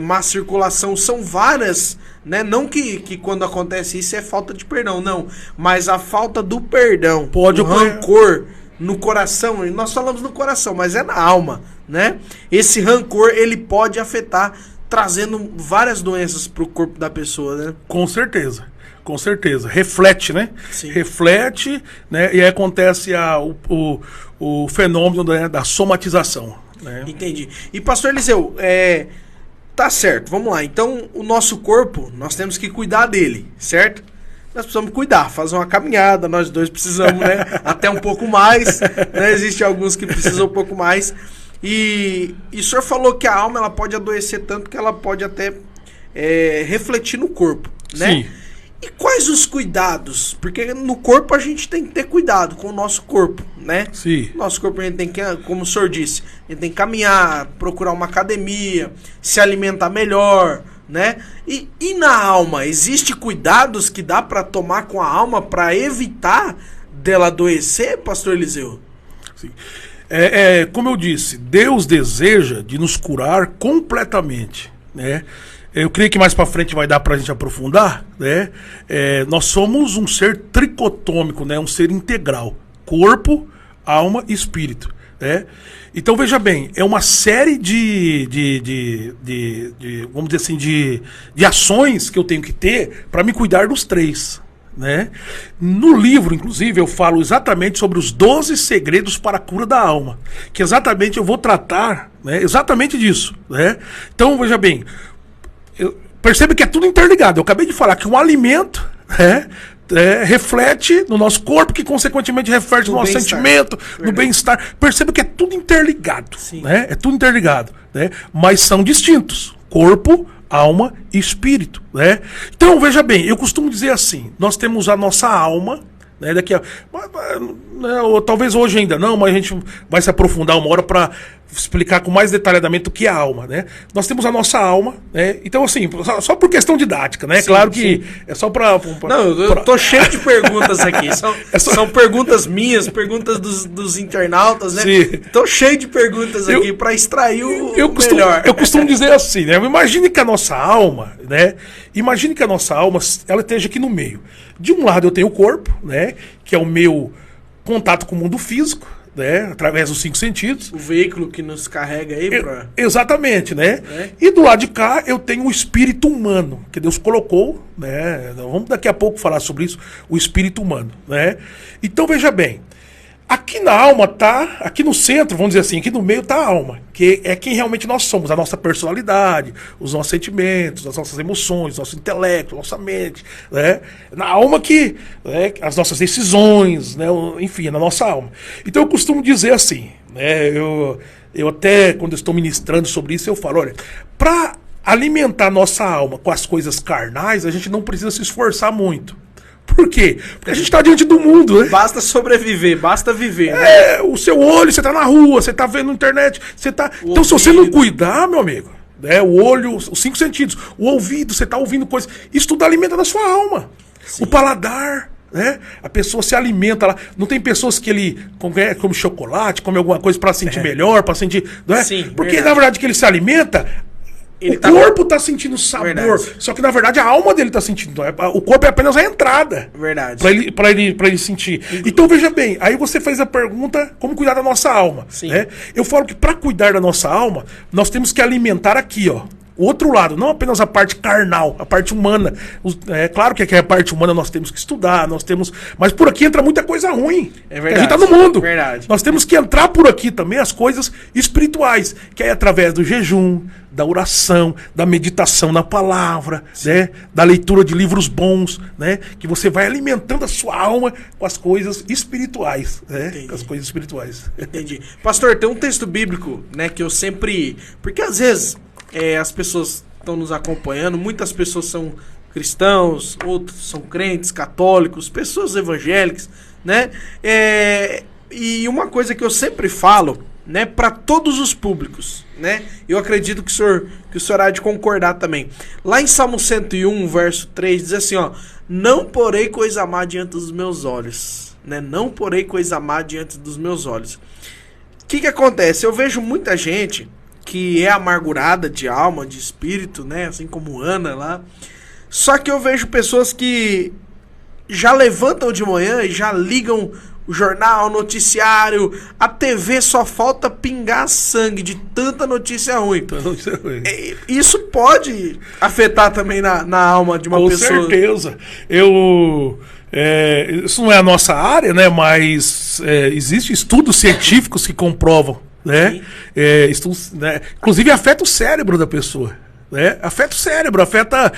má circulação, são várias, né? Não que quando acontece isso é falta de perdão, não. Mas a falta do perdão, pode o rancor no coração, nós falamos no coração, mas é na alma, né? Esse rancor, ele pode afetar, trazendo várias doenças pro corpo da pessoa, né? Com certeza, com certeza. Reflete, né? Sim. Reflete, né? E aí acontece o fenômeno da somatização, né? Entendi. E pastor Eliseu, tá certo, vamos lá. Então, o nosso corpo, nós temos que cuidar dele, certo? Nós precisamos cuidar, fazer uma caminhada, nós dois precisamos, né? Até um pouco mais, né? Existem alguns que precisam um pouco mais. E o senhor falou que a alma ela pode adoecer tanto que ela pode até refletir no corpo, né? Sim. E quais os cuidados? Porque no corpo a gente tem que ter cuidado com o nosso corpo, né? Sim. Nosso corpo a gente tem que, como o senhor disse, a gente tem que caminhar, procurar uma academia, se alimentar melhor, né? E na alma, existe cuidados que dá para tomar com a alma para evitar dela adoecer, pastor Eliseu? Sim. Como eu disse, Deus deseja de nos curar completamente, né? Eu creio que mais para frente vai dar para a gente aprofundar, né? Nós somos um ser tricotômico, né? Um ser integral, corpo, alma e espírito, né? Então veja bem, é uma série de vamos dizer assim, de ações que eu tenho que ter para me cuidar dos três, né? No livro, inclusive, eu falo exatamente sobre os 12 segredos para a cura da alma, que exatamente eu vou tratar, né, exatamente disso, né? Então veja bem, percebe que é tudo interligado. Eu acabei de falar que um alimento reflete no nosso corpo, que consequentemente reflete no nosso sentimento, no bem-estar. Perceba que é tudo interligado, né? É tudo interligado, né? Mas são distintos: corpo, alma e espírito, né? Então veja bem, eu costumo dizer assim: nós temos a nossa alma, né? Daqui a, ou talvez hoje ainda não, mas a gente vai se aprofundar uma hora para explicar com mais detalhadamente o que é a alma, né? Nós temos a nossa alma, né? Então, assim, só por questão didática, né? Sim, claro que sim. É só pra... Não, eu tô cheio de perguntas aqui. São perguntas minhas, perguntas dos internautas, né? Sim. Tô cheio de perguntas aqui pra extrair o melhor. Eu costumo dizer assim, né? Imagine que a nossa alma, né? Imagine que a nossa alma, ela esteja aqui no meio. De um lado eu tenho o corpo, né? Que é o meu contato com o mundo físico, né? Através dos 5 sentidos. O veículo que nos carrega aí pra... Exatamente, né? É. E do lado de cá eu tenho o espírito humano, que Deus colocou, né? Vamos daqui a pouco falar sobre isso, o espírito humano, né? Então veja bem, aqui na alma tá, aqui no centro, vamos dizer assim, aqui no meio tá a alma, que é quem realmente nós somos, a nossa personalidade, os nossos sentimentos, as nossas emoções, nosso intelecto, nossa mente, né? Na alma que, né, as nossas decisões, né? Enfim, na nossa alma. Então eu costumo dizer assim, né? Eu até, quando eu estou ministrando sobre isso, eu falo, olha, para alimentar nossa alma com as coisas carnais, a gente não precisa se esforçar muito. Por quê? Porque a gente está diante do mundo, né? Basta sobreviver, basta viver, né? É, o seu olho, você tá na rua, você tá vendo na internet, você tá... Então, ouvido. se você não cuidar, meu amigo, né? O olho, os 5 sentidos, o ouvido, você tá ouvindo coisas, isso tudo alimenta da sua alma. Sim. O paladar, né? A pessoa se alimenta lá. Não tem pessoas que ele come chocolate, come alguma coisa para sentir melhor, para sentir... Não é? Sim, porque, verdade. na verdade, que ele se alimenta... Ele o tá- corpo tá sentindo sabor, Verdade. só que na verdade a alma dele tá sentindo. O corpo é apenas a entrada. Verdade. Pra ele sentir. Então veja bem, aí você fez a pergunta como cuidar da nossa alma. Sim. Né? Eu falo que para cuidar da nossa alma, nós temos que alimentar aqui, ó. O outro lado, não apenas a parte carnal, a parte humana. É claro que aqui a parte humana nós temos que estudar, nós temos. Mas por aqui entra muita coisa ruim. É Porque a gente tá verdade. no mundo. Verdade. Nós temos que entrar por aqui também as coisas espirituais, que é através do jejum, da oração, da meditação na palavra, né? Da leitura de livros bons, né? Que você vai alimentando a sua alma com as coisas espirituais, né? Entendi. Com as coisas espirituais. Entendi. Pastor, tem um texto bíblico, né, que eu sempre... Porque às vezes as pessoas estão nos acompanhando, muitas pessoas são cristãos, outros são crentes, católicos, pessoas evangélicas, né? E uma coisa que eu sempre falo, né, para todos os públicos, né? Eu acredito que o senhor há de concordar também. Lá em Salmo 101, verso 3, diz assim, ó: não porei coisa má diante dos meus olhos, né? Não porei coisa má diante dos meus olhos. O que acontece? Eu vejo muita gente que é amargurada de alma, de espírito, né? Assim como Ana lá. Só que eu vejo pessoas que já levantam de manhã e já ligam o jornal, o noticiário, a TV, só falta pingar sangue de tanta notícia ruim. Isso pode afetar também na alma de uma pessoa. Com certeza. Isso não é a nossa área, né? Mas existem estudos científicos que comprovam, né? Estudos, né? Inclusive afeta o cérebro da pessoa. Né? Afeta o cérebro, afeta...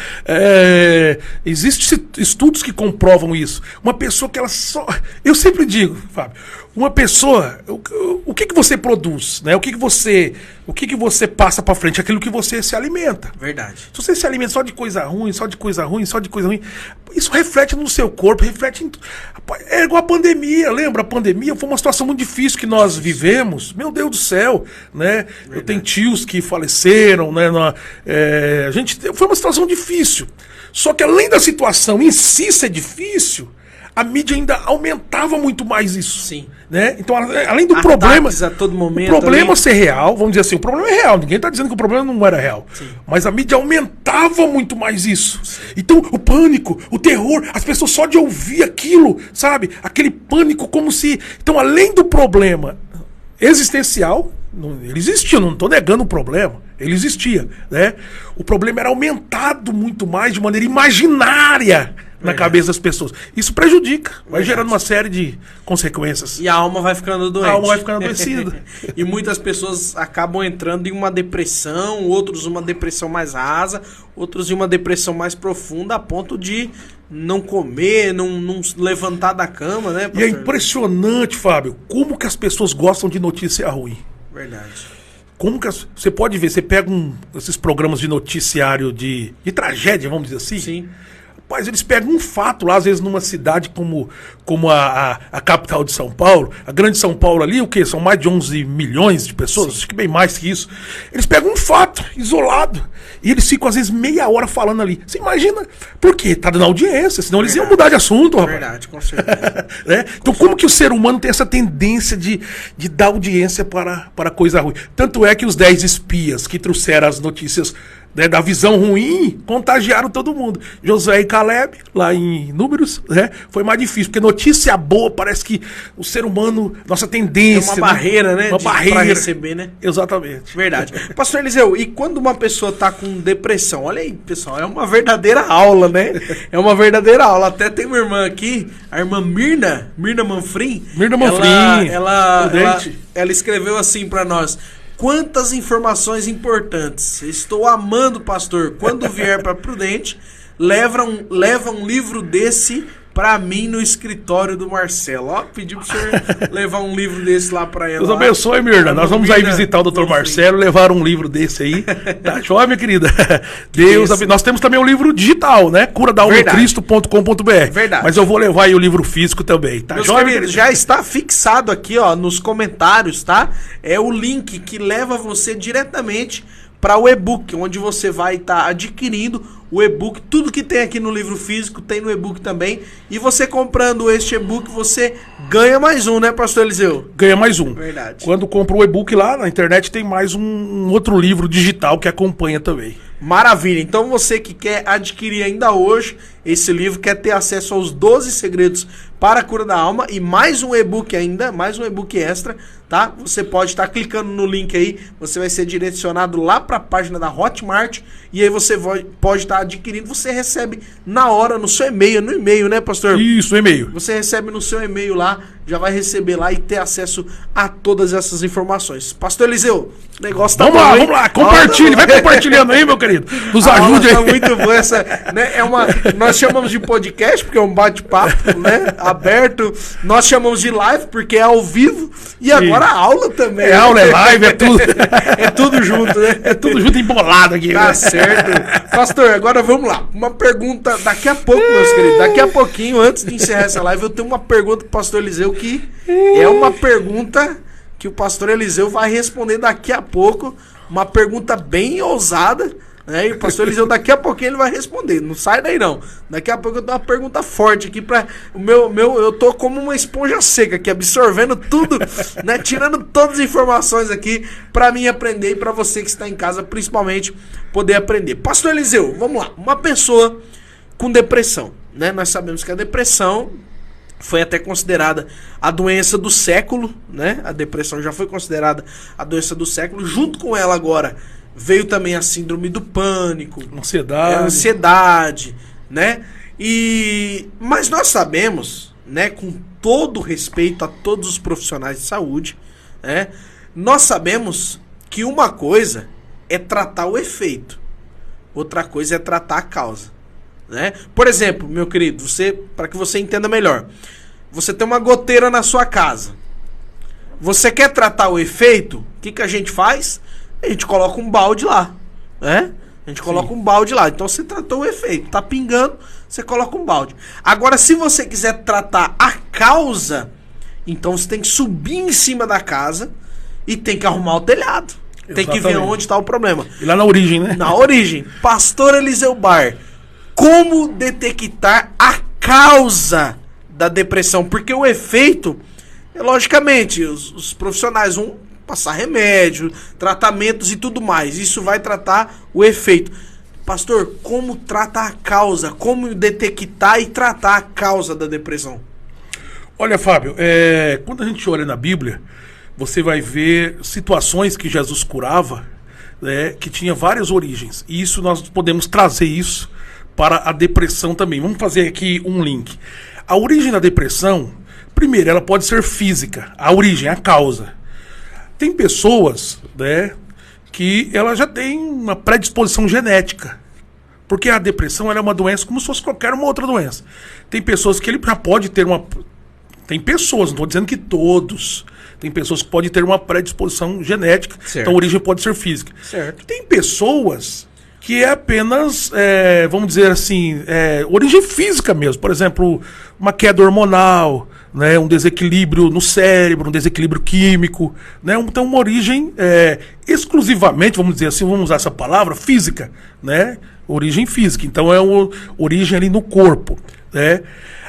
Existem estudos que comprovam isso. Uma pessoa que ela só... Eu sempre digo, Fábio, uma pessoa... O que você produz? Né? O que você passa pra frente? Aquilo que você se alimenta. Verdade. Se você se alimenta só de coisa ruim, só de coisa ruim, só de coisa ruim, isso reflete no seu corpo, reflete em... É igual a pandemia, lembra? A pandemia foi uma situação muito difícil que nós vivemos. Meu Deus do céu, né? Verdade. Eu tenho tios que faleceram, né? Foi uma situação difícil. Só que além da situação em si ser difícil, a mídia ainda aumentava muito mais isso. Sim. Né? Então, além do problema... a todo momento, o problema ser real, vamos dizer assim, o problema é real. Ninguém está dizendo que o problema não era real. Sim. Mas a mídia aumentava muito mais isso. Sim. Então, o pânico, o terror, as pessoas só de ouvir aquilo, sabe? Aquele pânico como se... Então, além do problema existencial, ele existia, não estou negando o problema. Ele existia, né? O problema era aumentado muito mais de maneira imaginária na cabeça das pessoas. Isso prejudica, vai gerando uma série de consequências. E a alma vai ficando doente. A alma vai ficando adoecida. E muitas pessoas acabam entrando em uma depressão, outros uma depressão mais rasa, outros em uma depressão mais profunda, a ponto de não comer, não levantar da cama, né, pastor? E é impressionante, Fábio, como que as pessoas gostam de notícia ruim. Verdade. Como que você pode ver, você pega esses programas de noticiário de tragédia, vamos dizer assim. Sim. Rapaz, eles pegam um fato lá, às vezes numa cidade como a capital de São Paulo, a grande São Paulo ali, o quê? São mais de 11 milhões de pessoas, Sim. acho que bem mais que isso. Eles pegam um fato isolado e eles ficam às vezes meia hora falando ali. Você imagina, por quê? Tá dando audiência, senão eles iam mudar de assunto, rapaz. Verdade, com certeza. Né? Então como que o ser humano tem essa tendência de dar audiência para coisa ruim? Tanto é que os 10 espias que trouxeram as notícias né, da visão ruim, contagiaram todo mundo. Josué e Caleb, lá em Números, né, foi mais difícil, porque notícia boa, parece que o ser humano, nossa tendência... É uma barreira, né? Uma barreira. Pra receber, né? Exatamente. Verdade. Pastor Eliseu, e quando uma pessoa tá com depressão? Olha aí, pessoal, é uma verdadeira aula, né? É uma verdadeira aula. Até tem uma irmã aqui, a irmã Mirna Manfrim. Mirna Manfrim. Ela escreveu assim pra nós: quantas informações importantes. Estou amando, pastor. Quando vier para Prudente, leva um livro desse pra mim no escritório do Marcelo. Ó, pediu pro senhor levar um livro desse lá pra ela. Deus abençoe, Mirna. Nós vamos aí visitar o Dr. Marcelo, levar um livro desse aí. Tá joia, minha querida? Deus abençoe. Nós temos também um livro digital, né? Curadalmacristo.com.br. Verdade. Mas eu vou levar aí o livro físico também. Tá Meus joia, queridos, já está fixado aqui, ó, nos comentários, tá? É o link que leva você diretamente para o e-book, onde você vai estar adquirindo o e-book. Tudo que tem aqui no livro físico tem no e-book também. E você comprando este e-book, você ganha mais um, né, pastor Eliseu? Ganha mais um. Verdade. Quando compra o e-book lá na internet, tem mais um outro livro digital que acompanha também. Maravilha. Então você que quer adquirir ainda hoje esse livro, quer ter acesso aos 12 segredos para a cura da alma e mais um e-book ainda, mais um e-book extra, tá? Você pode estar clicando no link aí, você vai ser direcionado lá para a página da Hotmart e aí você pode estar adquirindo, você recebe na hora no seu e-mail, no e-mail, né, pastor? Isso, e-mail. Você recebe no seu e-mail lá, já vai receber lá e ter acesso a todas essas informações. Pastor Eliseu, o negócio tá vamos lá, compartilhe, vai compartilhando aí, meu querido. Nos ajude aí. Tá muito boa essa, né? Nós chamamos de podcast porque é um bate-papo, né? Aberto. Nós chamamos de live porque é ao vivo e agora a aula também. É aula, é live, é tudo. É tudo junto, né? É tudo junto embolado aqui. Tá né? certo. Pastor, agora vamos lá. Uma pergunta daqui a pouco, meus queridos. Daqui a pouquinho, antes de encerrar essa live, eu tenho uma pergunta pro pastor Eliseu que é uma pergunta que o pastor Eliseu vai responder daqui a pouco. Uma pergunta bem ousada, né? E o pastor Eliseu daqui a pouquinho ele vai responder. Não sai daí não. Daqui a pouco eu tenho uma pergunta forte aqui para o meu eu tô como uma esponja seca aqui, absorvendo tudo, né? Tirando todas as informações aqui para mim aprender e para você que está em casa, principalmente, poder aprender. Pastor Eliseu, vamos lá. Uma pessoa com depressão, né? Nós sabemos que a depressão foi até considerada a doença do século, né? A depressão já foi considerada a doença do século. Junto com ela agora veio também a síndrome do pânico, ansiedade, né? Mas nós sabemos, né, com todo respeito a todos os profissionais de saúde, né, nós sabemos que uma coisa é tratar o efeito, outra coisa é tratar a causa. Né? Por exemplo, meu querido, para que você entenda melhor, você tem uma goteira na sua casa. Você quer tratar o efeito? O que a gente faz? A gente coloca um balde lá, né? A gente coloca um balde lá. Então você tratou o efeito, tá pingando, você coloca um balde. Agora, se você quiser tratar a causa, então você tem que subir em cima da casa e tem que arrumar o telhado. Exatamente. Tem que ver onde está o problema. E lá na origem, né? Na origem. Pastor Eliseu Bar, como detectar a causa da depressão? Porque o efeito, logicamente, os profissionais vão passar remédio, tratamentos e tudo mais. Isso vai tratar o efeito. Pastor, como trata a causa? Como detectar e tratar a causa da depressão? Olha, Fábio, quando a gente olha na Bíblia, você vai ver situações que Jesus curava, né, que tinha várias origens. E isso nós podemos trazer isso para a depressão também. Vamos fazer aqui um link. A origem da depressão, primeiro, ela pode ser física. A origem, a causa. Tem pessoas, né, que ela já tem uma predisposição genética. Porque a depressão ela é uma doença como se fosse qualquer uma outra doença. Tem pessoas que ele já pode ter uma... Tem pessoas, não estou dizendo que todos. Tem pessoas que podem ter uma predisposição genética. Certo. Então a origem pode ser física. Certo. Tem pessoas que é apenas, vamos dizer assim, origem física mesmo. Por exemplo, uma queda hormonal, né, um desequilíbrio no cérebro, um desequilíbrio químico. Né, então, uma origem exclusivamente, vamos dizer assim, vamos usar essa palavra, física. Né, origem física. Então, é uma origem ali no corpo. Né.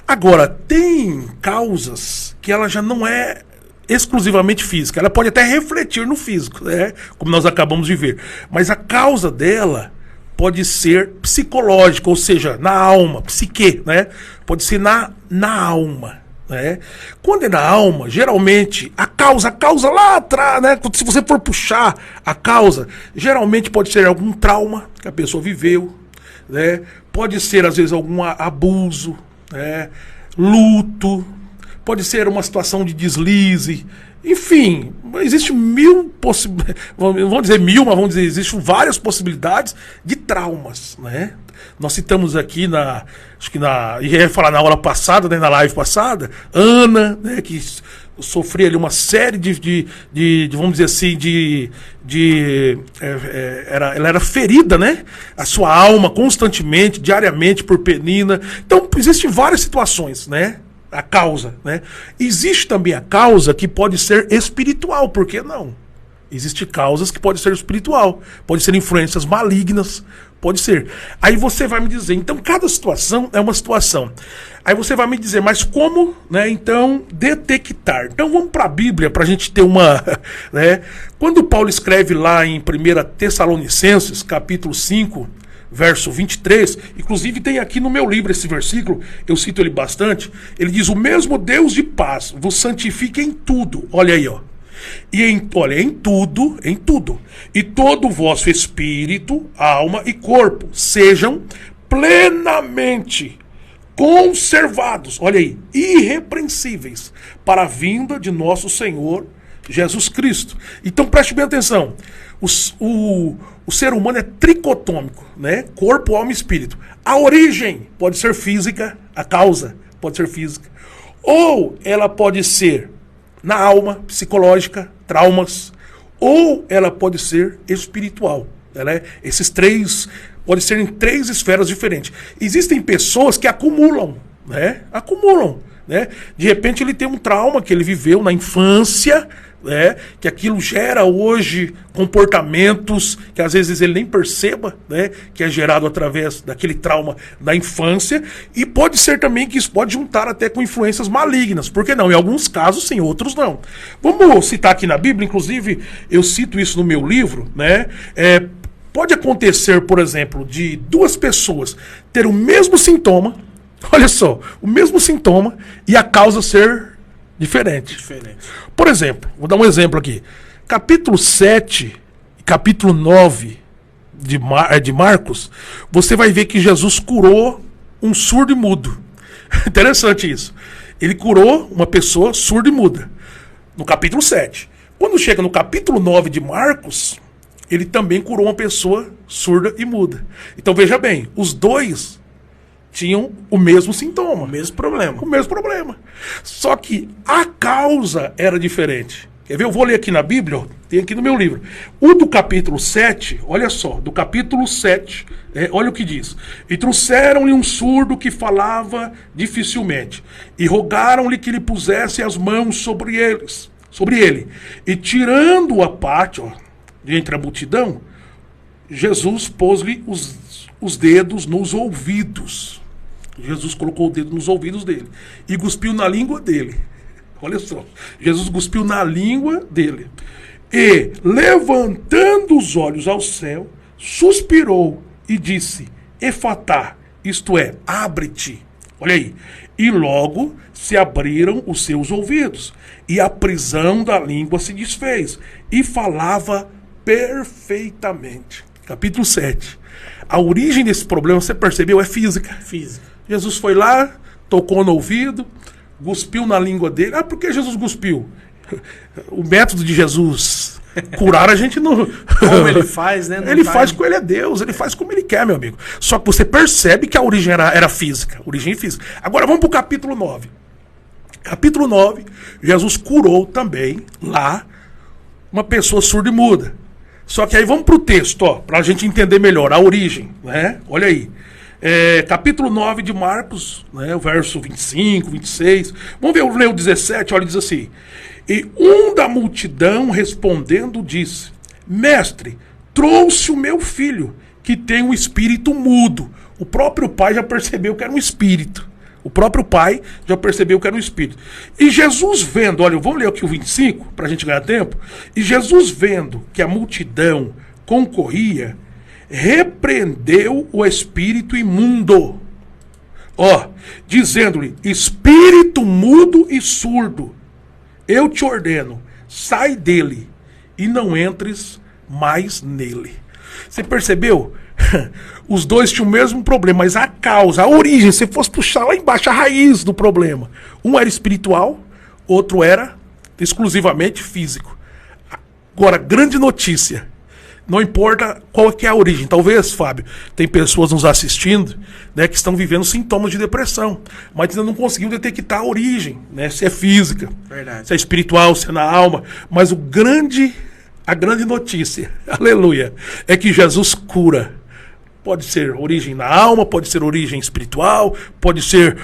Agora, tem causas que ela já não é exclusivamente física. Ela pode até refletir no físico, né, como nós acabamos de ver. Mas a causa dela pode ser psicológica, ou seja, na alma, psique, né? Pode ser na alma, né? Quando é na alma, geralmente, a causa lá atrás, né? Se você for puxar a causa, geralmente pode ser algum trauma que a pessoa viveu, né? Pode ser, às vezes, algum abuso, né? Luto, pode ser uma situação de deslize, enfim, existe mil possibilidades, vamos dizer mil, mas vamos dizer, existem várias possibilidades de traumas, né? Nós citamos aqui ia falar na aula passada, né, na live passada, Ana, né, que sofria ali uma série vamos dizer assim, ela era ferida, né? A sua alma constantemente, diariamente por Penina. Então, existem várias situações, né? A causa, né? Existe também a causa que pode ser espiritual, por que não? Existem causas que podem ser espiritual, pode ser influências malignas, pode ser. Aí você vai me dizer, então cada situação é uma situação. Aí você vai me dizer, mas como, né, então, detectar? Então vamos para a Bíblia para a gente ter uma... né? Quando Paulo escreve lá em 1 Tessalonicenses, capítulo 5, verso 23, inclusive tem aqui no meu livro esse versículo, eu cito ele bastante, ele diz, o mesmo Deus de paz vos santifique em tudo, olha aí, ó, e em tudo, e todo o vosso espírito, alma e corpo sejam plenamente conservados, olha aí, irrepreensíveis, para a vinda de nosso Senhor Jesus Cristo. Então preste bem atenção, o ser humano é tricotômico, né? Corpo, alma e espírito. A origem pode ser física, a causa pode ser física, ou ela pode ser na alma, psicológica, traumas, ou ela pode ser espiritual. Né? Esses três podem ser em três esferas diferentes. Existem pessoas que acumulam, né? Acumulam, né? De repente ele tem um trauma que ele viveu na infância, né? Que aquilo gera hoje comportamentos que às vezes ele nem perceba, né? Que é gerado através daquele trauma da infância, e pode ser também que isso pode juntar até com influências malignas, por que não? Em alguns casos sim, outros não. Vamos citar aqui na Bíblia, inclusive eu cito isso no meu livro, né? Pode acontecer, por exemplo, de duas pessoas ter o mesmo sintoma, olha só, o mesmo sintoma e a causa ser diferente. Por exemplo, vou dar um exemplo aqui. Capítulo 7 e capítulo 9 de Marcos, você vai ver que Jesus curou um surdo e mudo. Interessante isso. Ele curou uma pessoa surda e muda. No capítulo 7. Quando chega no capítulo 9 de Marcos, ele também curou uma pessoa surda e muda. Então veja bem, os dois tinham o mesmo sintoma. O mesmo problema. O mesmo problema. Só que a causa era diferente. Quer ver? Eu vou ler aqui na Bíblia, ó, tem aqui no meu livro. O do capítulo 7, olha só, do capítulo 7, olha o que diz. E trouxeram-lhe um surdo que falava dificilmente, e rogaram-lhe que lhe pusesse as mãos sobre ele. E tirando-o à parte, ó, de entre a multidão, Jesus pôs-lhe os dedos nos ouvidos. Jesus colocou o dedo nos ouvidos dele e cuspiu na língua dele. Olha só, Jesus cuspiu na língua dele. E, levantando os olhos ao céu, suspirou e disse, Efatá, isto é, abre-te. Olha aí. E logo se abriram os seus ouvidos, e a prisão da língua se desfez, e falava perfeitamente. Capítulo 7. A origem desse problema, você percebeu, é física. Jesus foi lá, tocou no ouvido, cuspiu na língua dele. Ah, por que Jesus cuspiu? O método de Jesus curar a gente não... Como ele faz, né? Ele faz como ele é Deus, ele faz como ele quer, meu amigo. Só que você percebe que a origem era física. Origem física. Agora vamos para o capítulo 9. Capítulo 9, Jesus curou também lá uma pessoa surda e muda. Só que aí vamos para o texto, ó, para a gente entender melhor a origem, né? Olha aí. Capítulo 9 de Marcos, né, o verso 25, 26. Vamos ler o 17, olha, diz assim. E um da multidão respondendo disse, Mestre, trouxe o meu filho, que tem um espírito mudo. O próprio pai já percebeu que era um espírito. O próprio pai já percebeu que era um espírito. E Jesus vendo, olha, vamos ler aqui o 25, para a gente ganhar tempo. E Jesus vendo que a multidão concorria, repreendeu o espírito imundo, dizendo-lhe: espírito mudo e surdo, eu te ordeno, sai dele e não entres mais nele. Você percebeu? Os dois tinham o mesmo problema, mas a causa, a origem, se fosse puxar lá embaixo, a raiz do problema, um era espiritual, outro era exclusivamente físico. Agora, grande notícia, não importa qual que é a origem. Talvez, Fábio, tem pessoas nos assistindo, né, que estão vivendo sintomas de depressão, mas ainda não conseguiu detectar a origem, né, se é física, Verdade. se é espiritual, se é na alma. Mas a grande notícia, aleluia, é que Jesus cura. Pode ser origem na alma, pode ser origem espiritual, pode ser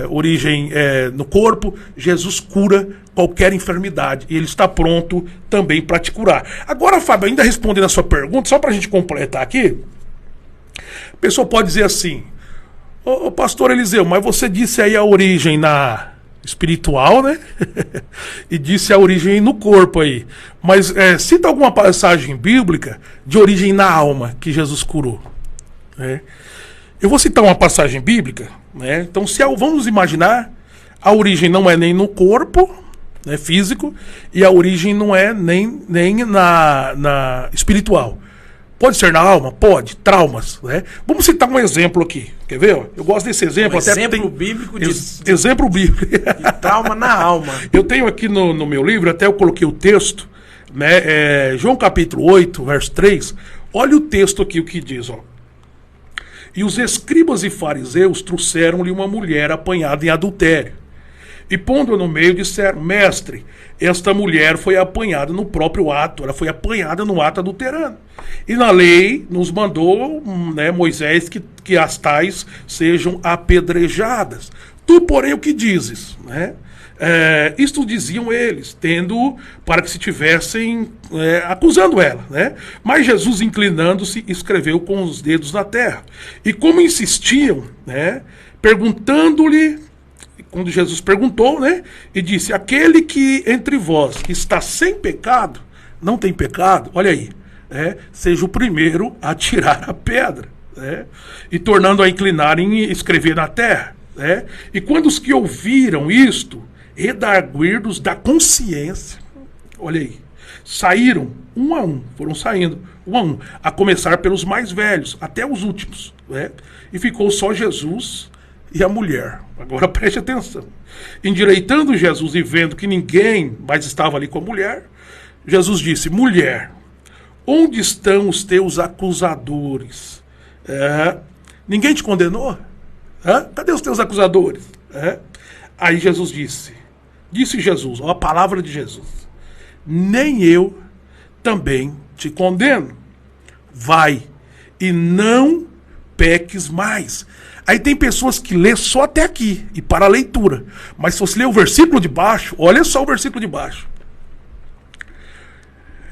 origem no corpo. Jesus cura qualquer enfermidade e ele está pronto também para te curar. Agora, Fábio, ainda respondendo a sua pergunta, só para a gente completar aqui, a pessoa pode dizer assim: ô pastor Eliseu, mas você disse aí a origem na espiritual, né? E disse a origem no corpo aí. Mas cita alguma passagem bíblica de origem na alma que Jesus curou, né? Eu vou citar uma passagem bíblica, né? Então, vamos imaginar, a origem não é nem no corpo, né, físico, e a origem não é nem na espiritual. Pode ser na alma? Pode. Traumas, né? Vamos citar um exemplo aqui. Quer ver? Eu gosto desse exemplo. Exemplo bíblico de exemplo bíblico. de trauma na alma. Eu tenho aqui no meu livro, até eu coloquei o texto, né? João capítulo 8, verso 3. Olha o texto aqui, o que diz, E os escribas e fariseus trouxeram-lhe uma mulher apanhada em adultério. E pondo-a no meio, disseram: mestre, esta mulher foi apanhada no próprio ato, ela foi apanhada no ato adulterano. E na lei nos mandou, né, Moisés que as tais sejam apedrejadas. Tu, porém, o que dizes? Né? Isto diziam eles, tendo para que se tivessem acusando ela, né? Mas Jesus, inclinando-se, escreveu com os dedos na terra. E como insistiam, né, perguntando-lhe, quando Jesus perguntou, né, e disse: aquele que entre vós está sem pecado, não tem pecado, olha aí, seja o primeiro a tirar a pedra, né? E tornando a inclinarem e escrever na terra, né? E quando os que ouviram isto, redarguidos da consciência, olha aí, saíram um a um, foram saindo um a um, a começar pelos mais velhos até os últimos, né? E ficou só Jesus e a mulher. Agora preste atenção. Endireitando Jesus e vendo que ninguém mais estava ali com a mulher, Jesus disse: mulher, onde estão os teus acusadores? Ninguém te condenou? Cadê os teus acusadores? Aí Jesus disse Jesus, a palavra de Jesus: nem eu também te condeno. Vai e não peques mais. Aí tem pessoas que lê só até aqui e para a leitura. Mas se você ler o versículo de baixo, olha só o versículo de baixo.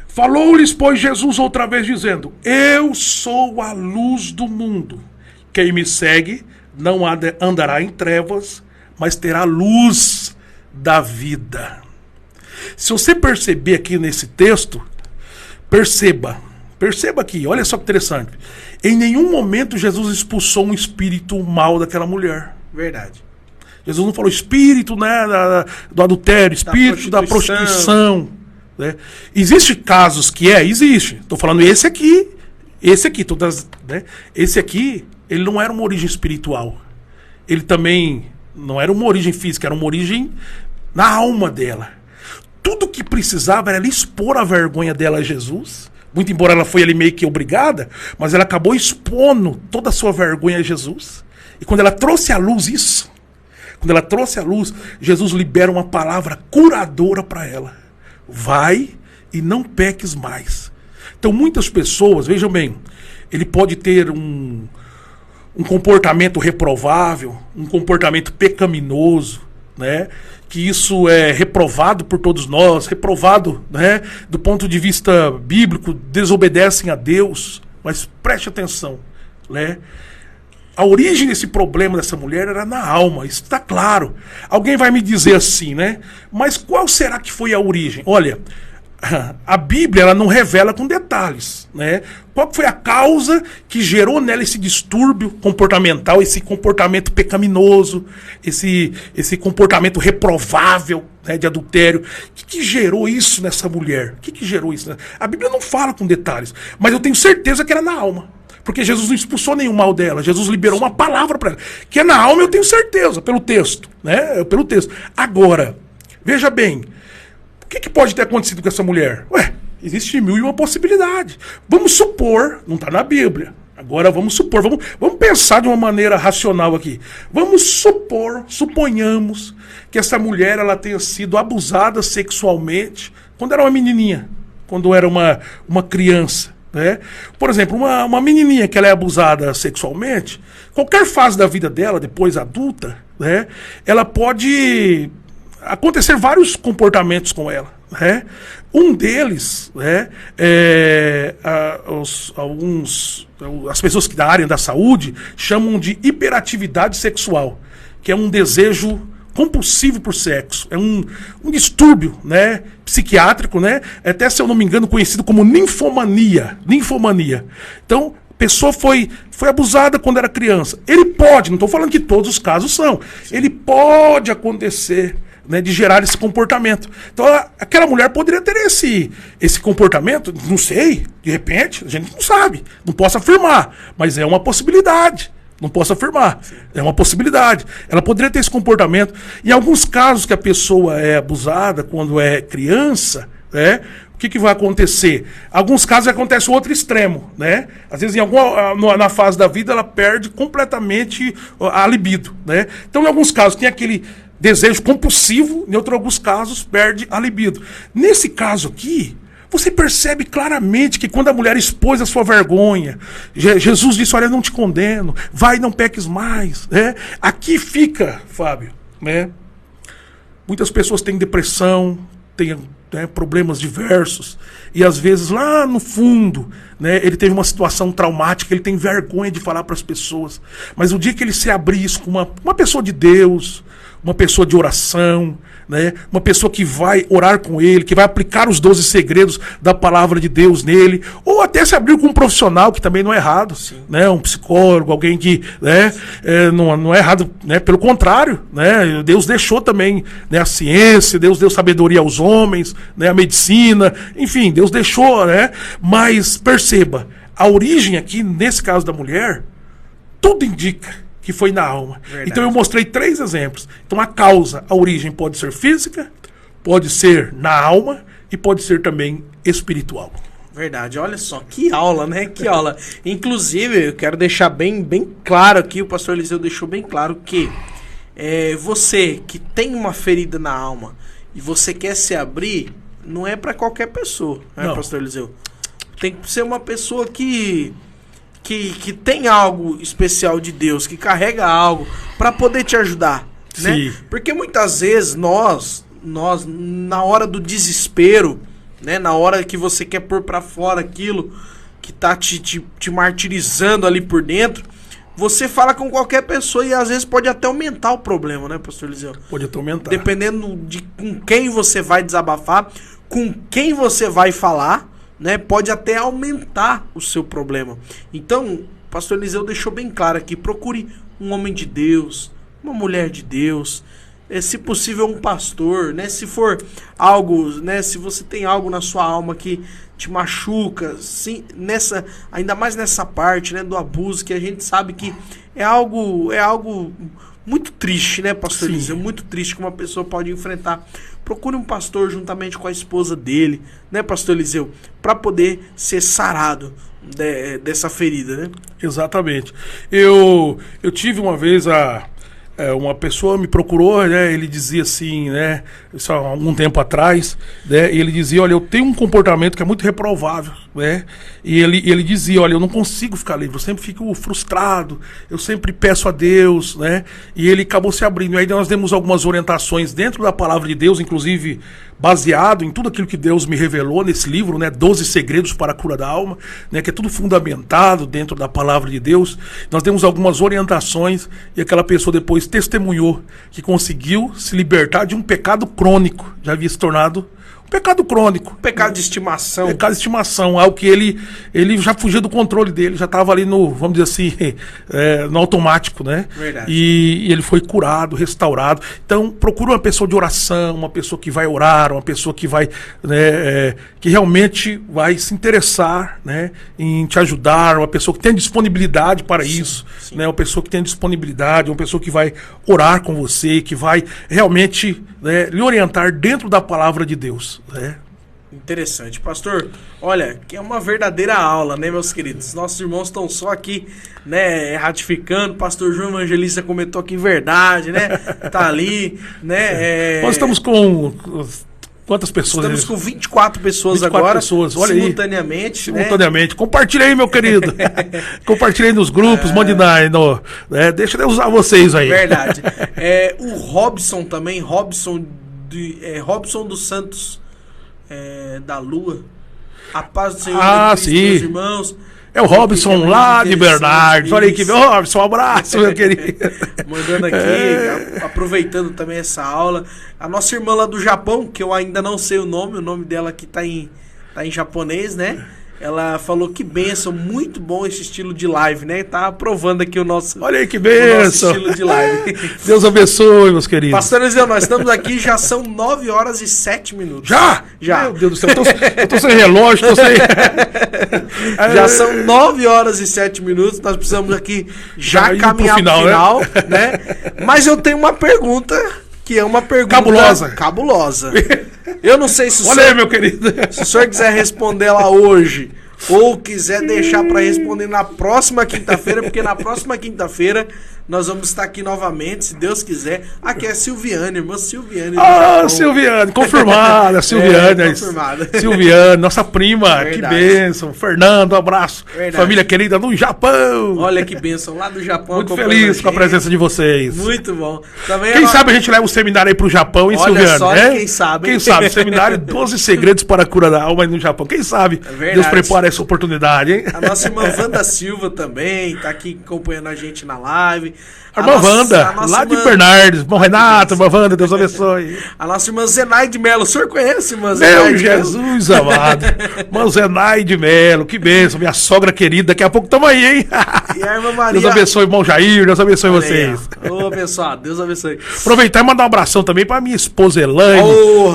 Falou-lhes, pois, Jesus outra vez, dizendo: eu sou a luz do mundo. Quem me segue não andará em trevas, mas terá luz da vida. Se você perceber aqui nesse texto, perceba aqui, olha só que interessante. Em nenhum momento Jesus expulsou um espírito mal daquela mulher. Verdade. Jesus não falou espírito, né, do adultério, espírito da prostituição. Né? Existe casos que existe. Estou falando esse aqui, né? Esse aqui, ele não era uma origem espiritual. Ele também não era uma origem física, era uma origem na alma dela. Tudo que precisava era ela expor a vergonha dela a Jesus. Muito embora ela foi ali meio que obrigada, mas ela acabou expondo toda a sua vergonha a Jesus. E quando ela trouxe à luz isso, Jesus libera uma palavra curadora para ela. Vai e não peques mais. Então muitas pessoas, vejam bem, ele pode ter um comportamento reprovável, um comportamento pecaminoso, né? Que isso é reprovado por todos nós, reprovado, né, do ponto de vista bíblico, desobedecem a Deus. Mas preste atenção, né? A origem desse problema dessa mulher era na alma, isso está claro. Alguém vai me dizer assim, né? Mas qual será que foi a origem? Olha, a Bíblia ela não revela com detalhes, né? Qual foi a causa que gerou nela esse distúrbio comportamental, esse comportamento pecaminoso, esse comportamento reprovável, né, de adultério? O que gerou isso nessa mulher? O que gerou isso? A Bíblia não fala com detalhes, mas eu tenho certeza que era na alma. Porque Jesus não expulsou nenhum mal dela. Jesus liberou uma palavra para ela. Que é na alma, eu tenho certeza, pelo texto, né? Pelo texto. Agora, veja bem, o que pode ter acontecido com essa mulher? Ué, existe 1001 possibilidade. Vamos supor, não está na Bíblia. Agora vamos supor, vamos pensar de uma maneira racional aqui. Suponhamos que essa mulher ela tenha sido abusada sexualmente quando era uma menininha, quando era uma criança. Né? Por exemplo, uma menininha que ela é abusada sexualmente, qualquer fase da vida dela, depois adulta, né, ela pode acontecer vários comportamentos com ela. Né? Um deles, né, as pessoas que da área da saúde chamam de hiperatividade sexual, que é um desejo compulsivo por sexo, é um distúrbio, né, psiquiátrico, né, até, se eu não me engano, conhecido como ninfomania. Então, a pessoa foi abusada quando era criança. Ele pode, não estou falando que todos os casos são, ele pode acontecer, né, de gerar esse comportamento. Então, aquela mulher poderia ter esse comportamento, não sei, de repente, a gente não sabe, não posso afirmar, mas é uma possibilidade. Não posso afirmar. Sim. É uma possibilidade. Ela poderia ter esse comportamento. Em alguns casos que a pessoa é abusada quando é criança, né, o que vai acontecer? Em alguns casos acontece o outro extremo. Né? Às vezes, na fase da vida, ela perde completamente a libido. Né? Então, em alguns casos, tem aquele desejo compulsivo, em alguns casos, perde a libido. Nesse caso aqui, você percebe claramente que quando a mulher expôs a sua vergonha, Jesus disse, olha, eu não te condeno, vai e não peques mais. Né? Aqui fica, Fábio, né? Muitas pessoas têm depressão, têm, né, problemas diversos, e às vezes lá no fundo, né, ele teve uma situação traumática, ele tem vergonha de falar para as pessoas, mas o dia que ele se abrir isso com uma pessoa de Deus, uma pessoa de oração, né? Uma pessoa que vai orar com ele, que vai aplicar os 12 segredos da palavra de Deus nele, ou até se abrir com um profissional, que também não é errado, né? Um psicólogo, alguém que, né, não é errado, né? Pelo contrário, né? Deus deixou também, né, a ciência, Deus deu sabedoria aos homens, né, a medicina, enfim, Deus deixou, né? Mas perceba, a origem aqui, nesse caso da mulher, tudo indica que foi na alma. Verdade. Então eu mostrei 3 exemplos. Então a origem pode ser física, pode ser na alma e pode ser também espiritual. Verdade, olha só, que aula, né? Que aula. Inclusive, eu quero deixar bem claro aqui, o pastor Eliseu deixou bem claro que você que tem uma ferida na alma e você quer se abrir, não é para qualquer pessoa, né, pastor Eliseu? Tem que ser uma pessoa que tem algo especial de Deus, que carrega algo para poder te ajudar, né? Sim. Porque muitas vezes nós na hora do desespero, né, na hora que você quer pôr para fora aquilo que tá te martirizando ali por dentro, você fala com qualquer pessoa e às vezes pode até aumentar o problema, né, pastor Eliseu? Pode até aumentar. Dependendo de com quem você vai desabafar, com quem você vai falar, né, pode até aumentar o seu problema. Então, o pastor Eliseu deixou bem claro aqui, procure um homem de Deus, uma mulher de Deus, se possível um pastor, né, se for algo, né, se você tem algo na sua alma que te machuca, sim, ainda mais nessa parte, né, do abuso, que a gente sabe que é algo muito triste, né, pastor Eliseu? Muito triste que uma pessoa pode enfrentar. Procure um pastor juntamente com a esposa dele, né, pastor Eliseu? Para poder ser sarado dessa ferida, né? Exatamente. Eu tive uma vez uma pessoa me procurou, né, ele dizia assim, né, isso há algum tempo atrás, né, e ele dizia, olha, eu tenho um comportamento que é muito reprovável, né, e ele dizia, olha, eu não consigo ficar livre, eu sempre fico frustrado, eu sempre peço a Deus, né, e ele acabou se abrindo. E aí nós demos algumas orientações dentro da palavra de Deus, inclusive baseado em tudo aquilo que Deus me revelou nesse livro, né, 12 segredos para a cura da alma, né, que é tudo fundamentado dentro da palavra de Deus. Nós demos algumas orientações e aquela pessoa depois testemunhou que conseguiu se libertar de um pecado crônico, já havia se tornado Pecado crônico. Pecado de estimação. Pecado de estimação, algo que ele já fugia do controle dele, já estava ali no, vamos dizer assim, no automático, né? Verdade. E ele foi curado, restaurado. Então, procura uma pessoa de oração, uma pessoa que vai orar, uma pessoa que vai, né, que realmente vai se interessar, né, em te ajudar, uma pessoa que tem disponibilidade para isso, sim. né? Uma pessoa que tem disponibilidade, uma pessoa que vai orar com você, que vai realmente, né, lhe orientar dentro da palavra de Deus. Interessante, pastor. Olha, que é uma verdadeira aula, né, meus queridos? Nossos irmãos estão só aqui, né, ratificando. Pastor João Evangelista comentou aqui verdade, né? Tá ali, né? Nós estamos com quantas pessoas? Estamos com 24 pessoas 24 agora, pessoas, olha simultaneamente, aí. né? Simultaneamente. Compartilha aí, meu querido. Compartilha aí nos grupos, mande deixa eu usar vocês aí. Verdade. O Robson também, Robson dos Santos da Lua. A paz do Senhor de Cristo, sim. meus irmãos. É o Robson lá de Bernardes. Olha aí que Robson, um abraço, meu querido. Mandando aqui, aproveitando também essa aula. A nossa irmã lá do Japão, que eu ainda não sei o nome dela aqui tá em japonês, né? Ela falou que bênção, muito bom esse estilo de live, né? Tá aprovando aqui o nosso, olha aí que bênção. estilo de live. Deus abençoe, meus queridos. Pastor Eliseu, nós estamos aqui, já são 9 horas e 7 minutos. Já? Meu Deus do céu, eu tô sem relógio, tô sem... Já são 9 horas e 7 minutos, nós precisamos aqui já caminhar pro final, né? Mas eu tenho uma pergunta, que é uma pergunta... Cabulosa. Eu não sei se olha aí, meu querido. Se o senhor quiser responder ela hoje ou quiser deixar para responder na próxima quinta-feira, porque na próxima quinta-feira nós vamos estar aqui novamente, se Deus quiser. Aqui é Silviane, irmã Silviane. Silviane, confirmada, Silviane. Confirmada. Silviane, nossa prima, verdade. Que bênção. Fernando, um abraço. Verdade. Família querida do Japão. Olha que bênção, lá do Japão. Muito feliz com a presença de vocês. Muito bom. Também quem sabe a gente leva um seminário aí pro Japão, hein, olha Silviane? Só, né? Quem sabe? Quem sabe, seminário 12 segredos para a cura da alma no Japão. Quem sabe Deus prepara essa oportunidade, hein? A nossa irmã Wanda Silva também tá aqui acompanhando a gente na live. A irmã Wanda, lá de Bernardes. Irmão Renato, irmã Wanda, Deus abençoe. A nossa irmã Zenaide Melo. O senhor conhece, irmã Zenaide? Meu Jesus amado. Irmã Zenaide Melo, que bênção. Minha sogra querida, daqui a pouco estamos aí, hein? E a irmã Maria. Deus abençoe, irmão Jair, Deus abençoe vocês. Ô, abençoado, Deus abençoe. Aproveitar e mandar um abração também para minha esposa Elaine,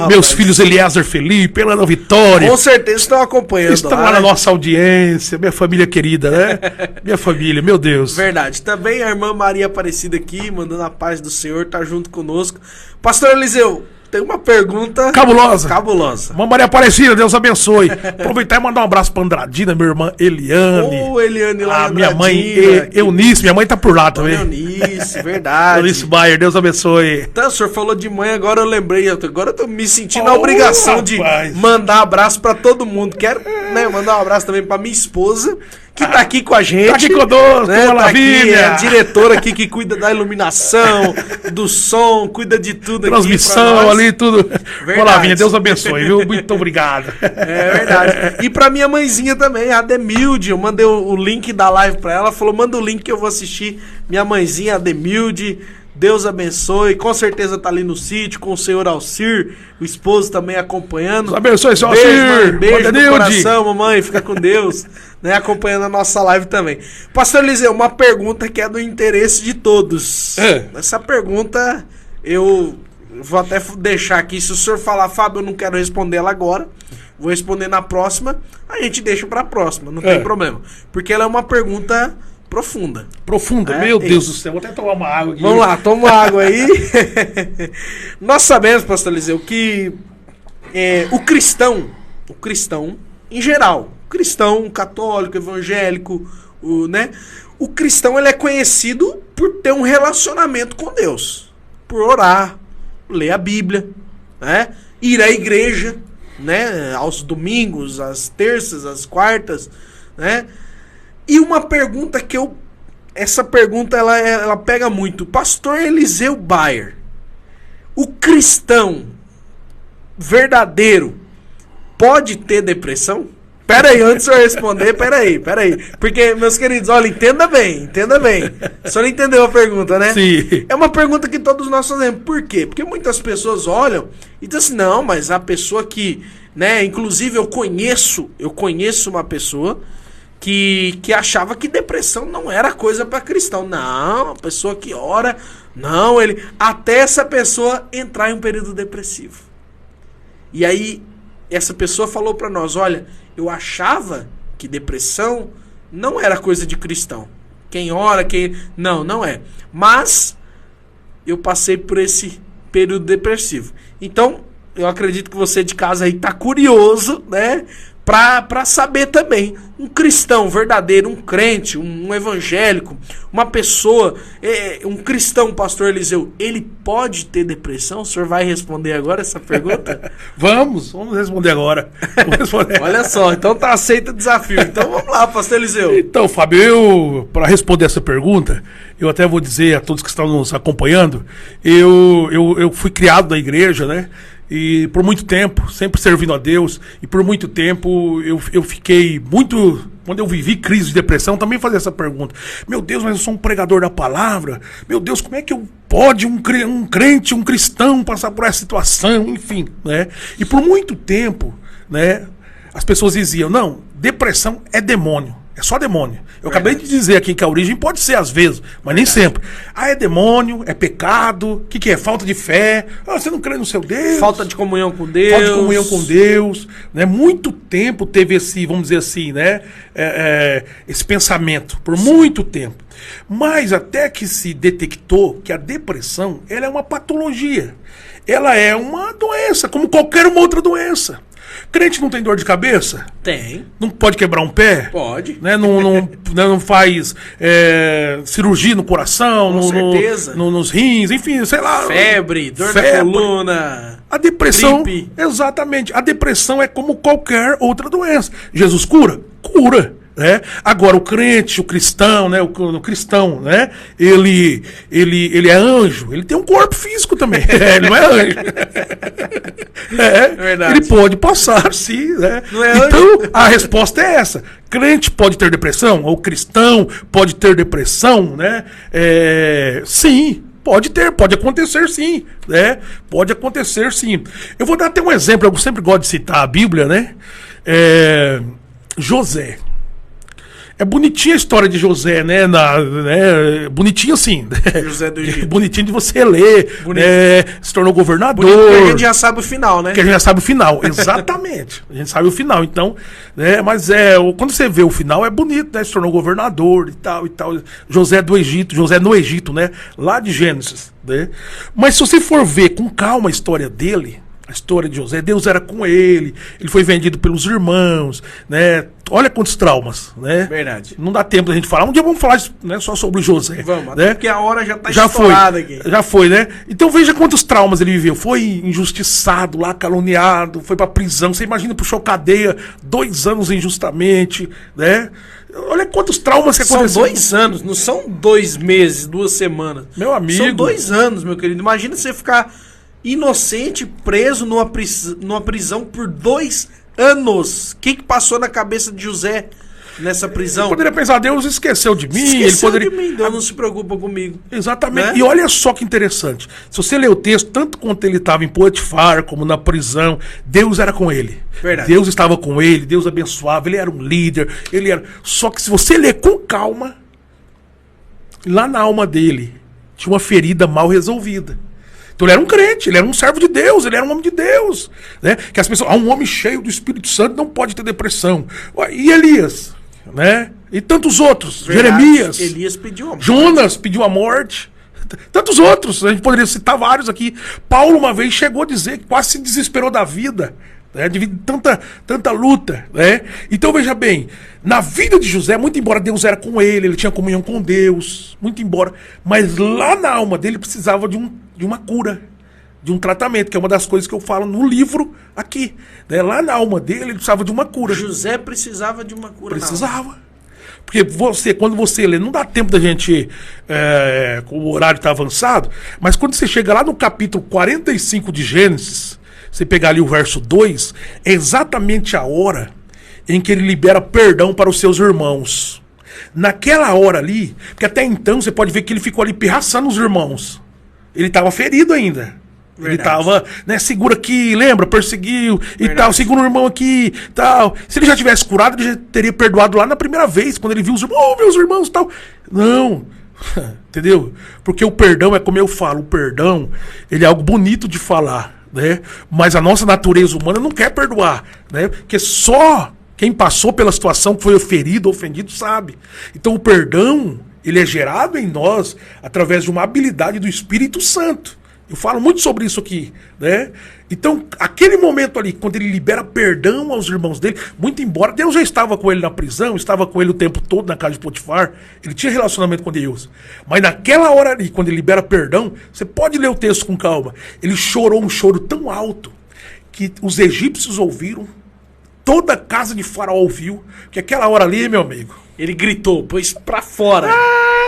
meus filhos Eliezer Felipe, Elana Vitória. Com certeza estão acompanhando. Estão lá na nossa audiência, minha família querida, né? Minha família, meu Deus. Verdade. Também a irmã Maria Aparecida aqui, mandando a paz do Senhor, tá junto conosco. Pastor Eliseu, tem uma pergunta... Cabulosa. Irmã Maria Aparecida, Deus abençoe. Aproveitar e mandar um abraço pra Andradina, minha irmã Eliane. Eliane lá minha mãe Eunice, minha mãe tá por lá também. Eunice, verdade. Eunice Bayer, Deus abençoe. Então, o senhor falou de mãe, agora eu lembrei. Agora eu tô me sentindo a obrigação de mandar abraço pra todo mundo. Quero, né, mandar um abraço também pra minha esposa, que tá aqui com a gente. Tá aqui conosco, né? tá aqui, é a diretora aqui que cuida da iluminação, do som, cuida de tudo transmissão aqui ali, tudo. Verdade. Ô, Lavinha, Deus abençoe, viu? Muito obrigado. É verdade. E pra minha mãezinha também, a Demilde, eu mandei o link da live pra ela, falou, manda o link que eu vou assistir. Minha mãezinha, a Demilde, Deus abençoe, com certeza tá ali no sítio com o senhor Alcir, o esposo também acompanhando. Deus abençoe, senhor Alcir. Beijo no coração, mamãe, fica com Deus, né, acompanhando a nossa live também. Pastor Eliseu, uma pergunta que é do interesse de todos. Essa pergunta eu vou até deixar aqui, se o senhor falar, Fábio, eu não quero responder ela agora, vou responder na próxima, a gente deixa pra próxima, não tem problema. Porque ela é uma pergunta... profunda. Meu Deus do céu. Vou até tomar uma água aqui. Vamos lá, toma uma água aí. Nós sabemos, pastor Eliseu, que o cristão em geral, cristão, católico, evangélico, né? O cristão, ele é conhecido por ter um relacionamento com Deus. Por orar, ler a Bíblia, né? Ir à igreja, né? Aos domingos, às terças, às quartas, né? E uma pergunta que essa pergunta ela pega muito. Pastor Eliseu Bayer, o cristão verdadeiro pode ter depressão? Pera aí, antes de eu responder, pera aí. Porque, meus queridos, olha, entenda bem. O senhor entendeu a pergunta, né? Sim. É uma pergunta que todos nós fazemos. Por quê? Porque muitas pessoas olham e dizem assim, não, mas a pessoa que, né, inclusive eu conheço uma pessoa que achava que depressão não era coisa para cristão. Não, a pessoa que ora, não, até essa pessoa entrar em um período depressivo. E aí, essa pessoa falou para nós, olha, eu achava que depressão não era coisa de cristão. Quem ora, não é. Mas eu passei por esse período depressivo. Então, eu acredito que você de casa aí tá curioso, né? Pra saber também, um cristão verdadeiro, um crente, um evangélico, uma pessoa, um cristão, pastor Eliseu, ele pode ter depressão? O senhor vai responder agora essa pergunta? Vamos responder agora. Olha só, então tá aceito o desafio. Então vamos lá, pastor Eliseu. Então, Fábio, para responder essa pergunta, eu até vou dizer a todos que estão nos acompanhando, eu fui criado na igreja, né? E por muito tempo, sempre servindo a Deus, e por muito tempo eu fiquei muito... Quando eu vivi crise de depressão, também fazia essa pergunta. Meu Deus, mas eu sou um pregador da palavra? Meu Deus, como é que pode um crente, um cristão passar por essa situação? Enfim, né? E por muito tempo, né, as pessoas diziam, não, depressão é demônio. É só demônio. Eu acabei de dizer aqui que a origem pode ser às vezes, mas nem sempre. Ah, é demônio, é pecado, o que é? Falta de fé. Ah, você não crê no seu Deus. Falta de comunhão com Deus. Falta de comunhão com Deus. Né? Muito tempo teve esse, vamos dizer assim, né? Esse pensamento, por muito tempo. Mas até que se detectou que a depressão, ela é uma patologia. Ela é uma doença, como qualquer uma outra doença. Crente não tem dor de cabeça? Tem. Não pode quebrar um pé? Pode. Né? Não faz cirurgia no coração, Com certeza. Nos rins, enfim, sei lá. Febre, dor da coluna. A depressão, gripe. Exatamente. A depressão é como qualquer outra doença. Jesus cura? Cura. Né? Agora o crente, o cristão, né? O cristão, né? Ele é anjo, ele tem um corpo físico também. Ele não é anjo. Verdade. Ele pode passar, sim, né? Não é então anjo. a resposta é essa. Crente pode ter depressão, ou cristão pode ter depressão, né? Sim. Pode acontecer sim, né? Pode acontecer sim. Eu vou dar até um exemplo, eu sempre gosto de citar a Bíblia, né? José. É bonitinha a história de José, né? Bonitinho assim. José do Egito. Bonitinho de você ler. Se tornou governador. Porque a gente já sabe o final, né? Porque a gente já sabe o final, exatamente. A gente sabe o final, então, né? Mas quando você vê o final é bonito, né? Se tornou governador e tal. José do Egito, José no Egito, né? Lá de Gênesis, né? Mas se você for ver com calma a história dele, a história de José, Deus era com ele foi vendido pelos irmãos, né? Olha quantos traumas, né? Verdade. Não dá tempo da gente falar. Um dia vamos falar, né, só sobre José. Vamos, né? Porque a hora já tá estourada aqui. Já foi, né? Então veja quantos traumas ele viveu. Foi injustiçado lá, caluniado, foi pra prisão. Você imagina, puxou cadeia 2 anos injustamente, né? Olha quantos traumas que aconteceram. São 2 anos, não são 2 meses, 2 semanas. Meu amigo. São 2 anos, meu querido. Imagina você ficar inocente, preso numa prisão por 2 anos. O que passou na cabeça de José nessa prisão? Ele poderia pensar, Deus esqueceu de mim. De mim, Deus não se preocupa comigo. Exatamente. Né? E olha só que interessante. Se você ler o texto, tanto quanto ele estava em Potifar, como na prisão, Deus era com ele. Verdade. Deus estava com ele, Deus abençoava, ele era um líder. Só que se você ler com calma, lá na alma dele, tinha uma ferida mal resolvida. Então ele era um crente, ele era um servo de Deus, ele era um homem de Deus, né? Que as pessoas, um homem cheio do Espírito Santo não pode ter depressão. E Elias, né? E tantos outros, Verdade. Jeremias, Elias pediu a morte. Jonas pediu a morte, tantos outros, a gente poderia citar vários aqui. Paulo uma vez chegou a dizer que quase se desesperou da vida, né? Devido a tanta luta, né? Então veja bem, na vida de José, muito embora Deus era com ele tinha comunhão com Deus, muito embora, mas lá na alma dele precisava de uma cura, de um tratamento, que é uma das coisas que eu falo no livro aqui, né? Lá na alma dele ele precisava de uma cura. José precisava de uma cura. Precisava. Porque quando você lê, não dá tempo da gente, o horário está avançado, mas quando você chega lá no capítulo 45 de Gênesis, você pegar ali o verso 2, é exatamente a hora em que ele libera perdão para os seus irmãos. Naquela hora ali, porque até então você pode ver que ele ficou ali pirraçando os irmãos. Ele estava ferido ainda. Verdade. Ele estava, né, segura aqui, lembra? Perseguiu e tal, segura o irmão aqui tal. Se ele já tivesse curado, ele já teria perdoado lá na primeira vez, quando ele viu os irmãos, oh, meus irmãos e tal. Não, entendeu? Porque o perdão é como eu falo, o perdão, ele é algo bonito de falar, né? Mas a nossa natureza humana não quer perdoar, né? Porque só quem passou pela situação, que foi ferido, ofendido, sabe. Então o perdão, ele é gerado em nós através de uma habilidade do Espírito Santo. Eu falo muito sobre isso aqui, né? Então, aquele momento ali, quando ele libera perdão aos irmãos dele, muito embora Deus já estava com ele na prisão, estava com ele o tempo todo na casa de Potifar, ele tinha relacionamento com Deus. Mas naquela hora ali, quando ele libera perdão, você pode ler o texto com calma. Ele chorou um choro tão alto que os egípcios ouviram, toda a casa de Faraó ouviu, que aquela hora ali, meu amigo, ele gritou, pôs pra fora.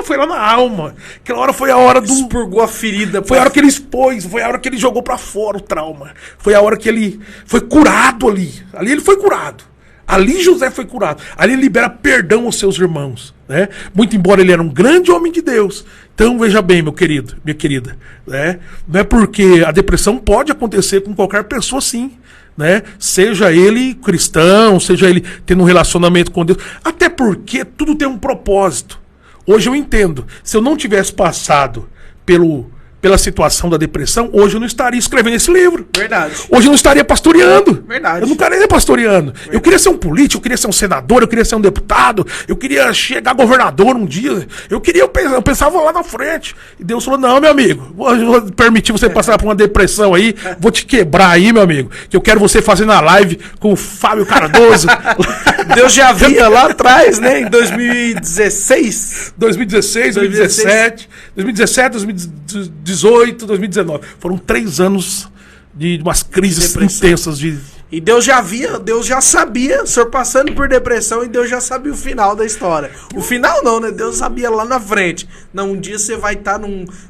Foi lá na alma. Aquela hora foi a hora do... Expurgou a ferida. Foi a hora que ele expôs, foi a hora que ele jogou pra fora o trauma. Foi a hora que ele foi curado ali. Ali ele foi curado. Ali José foi curado. Ali ele libera perdão aos seus irmãos, né? Muito embora ele era um grande homem de Deus. Então veja bem, meu querido, minha querida, né? Não é porque a depressão pode acontecer com qualquer pessoa, sim. Né? Seja ele cristão, seja ele tendo um relacionamento com Deus, até porque tudo tem um propósito. Hoje eu entendo, se eu não tivesse passado pela situação da depressão, hoje eu não estaria escrevendo esse livro. Verdade. Hoje eu não estaria pastoreando. Verdade. Eu não estaria pastoreando. Verdade. Eu queria ser um político, eu queria ser um senador, eu queria ser um deputado, eu queria chegar governador um dia. Eu pensava lá na frente. E Deus falou, não, meu amigo, vou permitir você passar por uma depressão aí, vou te quebrar aí, meu amigo, que eu quero você fazendo a live com o Fábio Cardoso. Deus já via lá atrás, né, em 2016. 2016, 2017, 2018, 2019. Foram 3 anos de umas crises intensas de... E Deus já sabia, o senhor passando por depressão, e Deus já sabia o final da história. O final não, né? Deus sabia lá na frente. Não, um dia você vai estar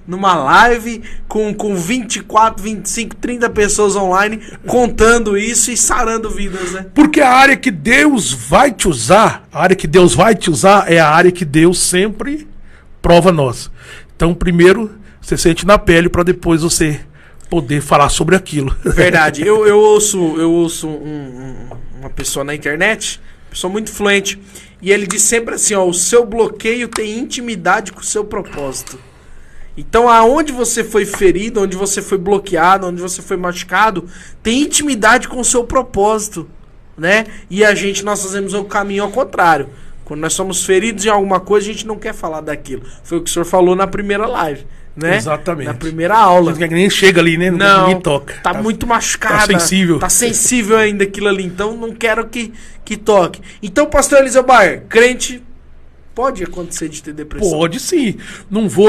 numa live com 24, 25, 30 pessoas online contando isso e sarando vidas, né? Porque a área que Deus vai te usar, é a área que Deus sempre prova nós. Então, primeiro, você sente na pele para depois você poder falar sobre aquilo. Verdade. Eu ouço uma pessoa na internet, pessoa muito influente, e ele diz sempre assim, ó, o seu bloqueio tem intimidade com o seu propósito. Então, aonde você foi ferido, onde você foi bloqueado, onde você foi machucado, tem intimidade com o seu propósito, né? E nós fazemos o caminho ao contrário. Quando nós somos feridos em alguma coisa, a gente não quer falar daquilo. Foi o que o senhor falou na primeira live. Né? Exatamente. Na primeira aula. Nem chega ali, né? Não, ninguém toca. Tá muito machucado. Tá sensível. Tá sensível ainda aquilo ali. Então não quero que toque. Então, pastor Eliseu Baier, crente, pode acontecer de ter depressão? Pode sim.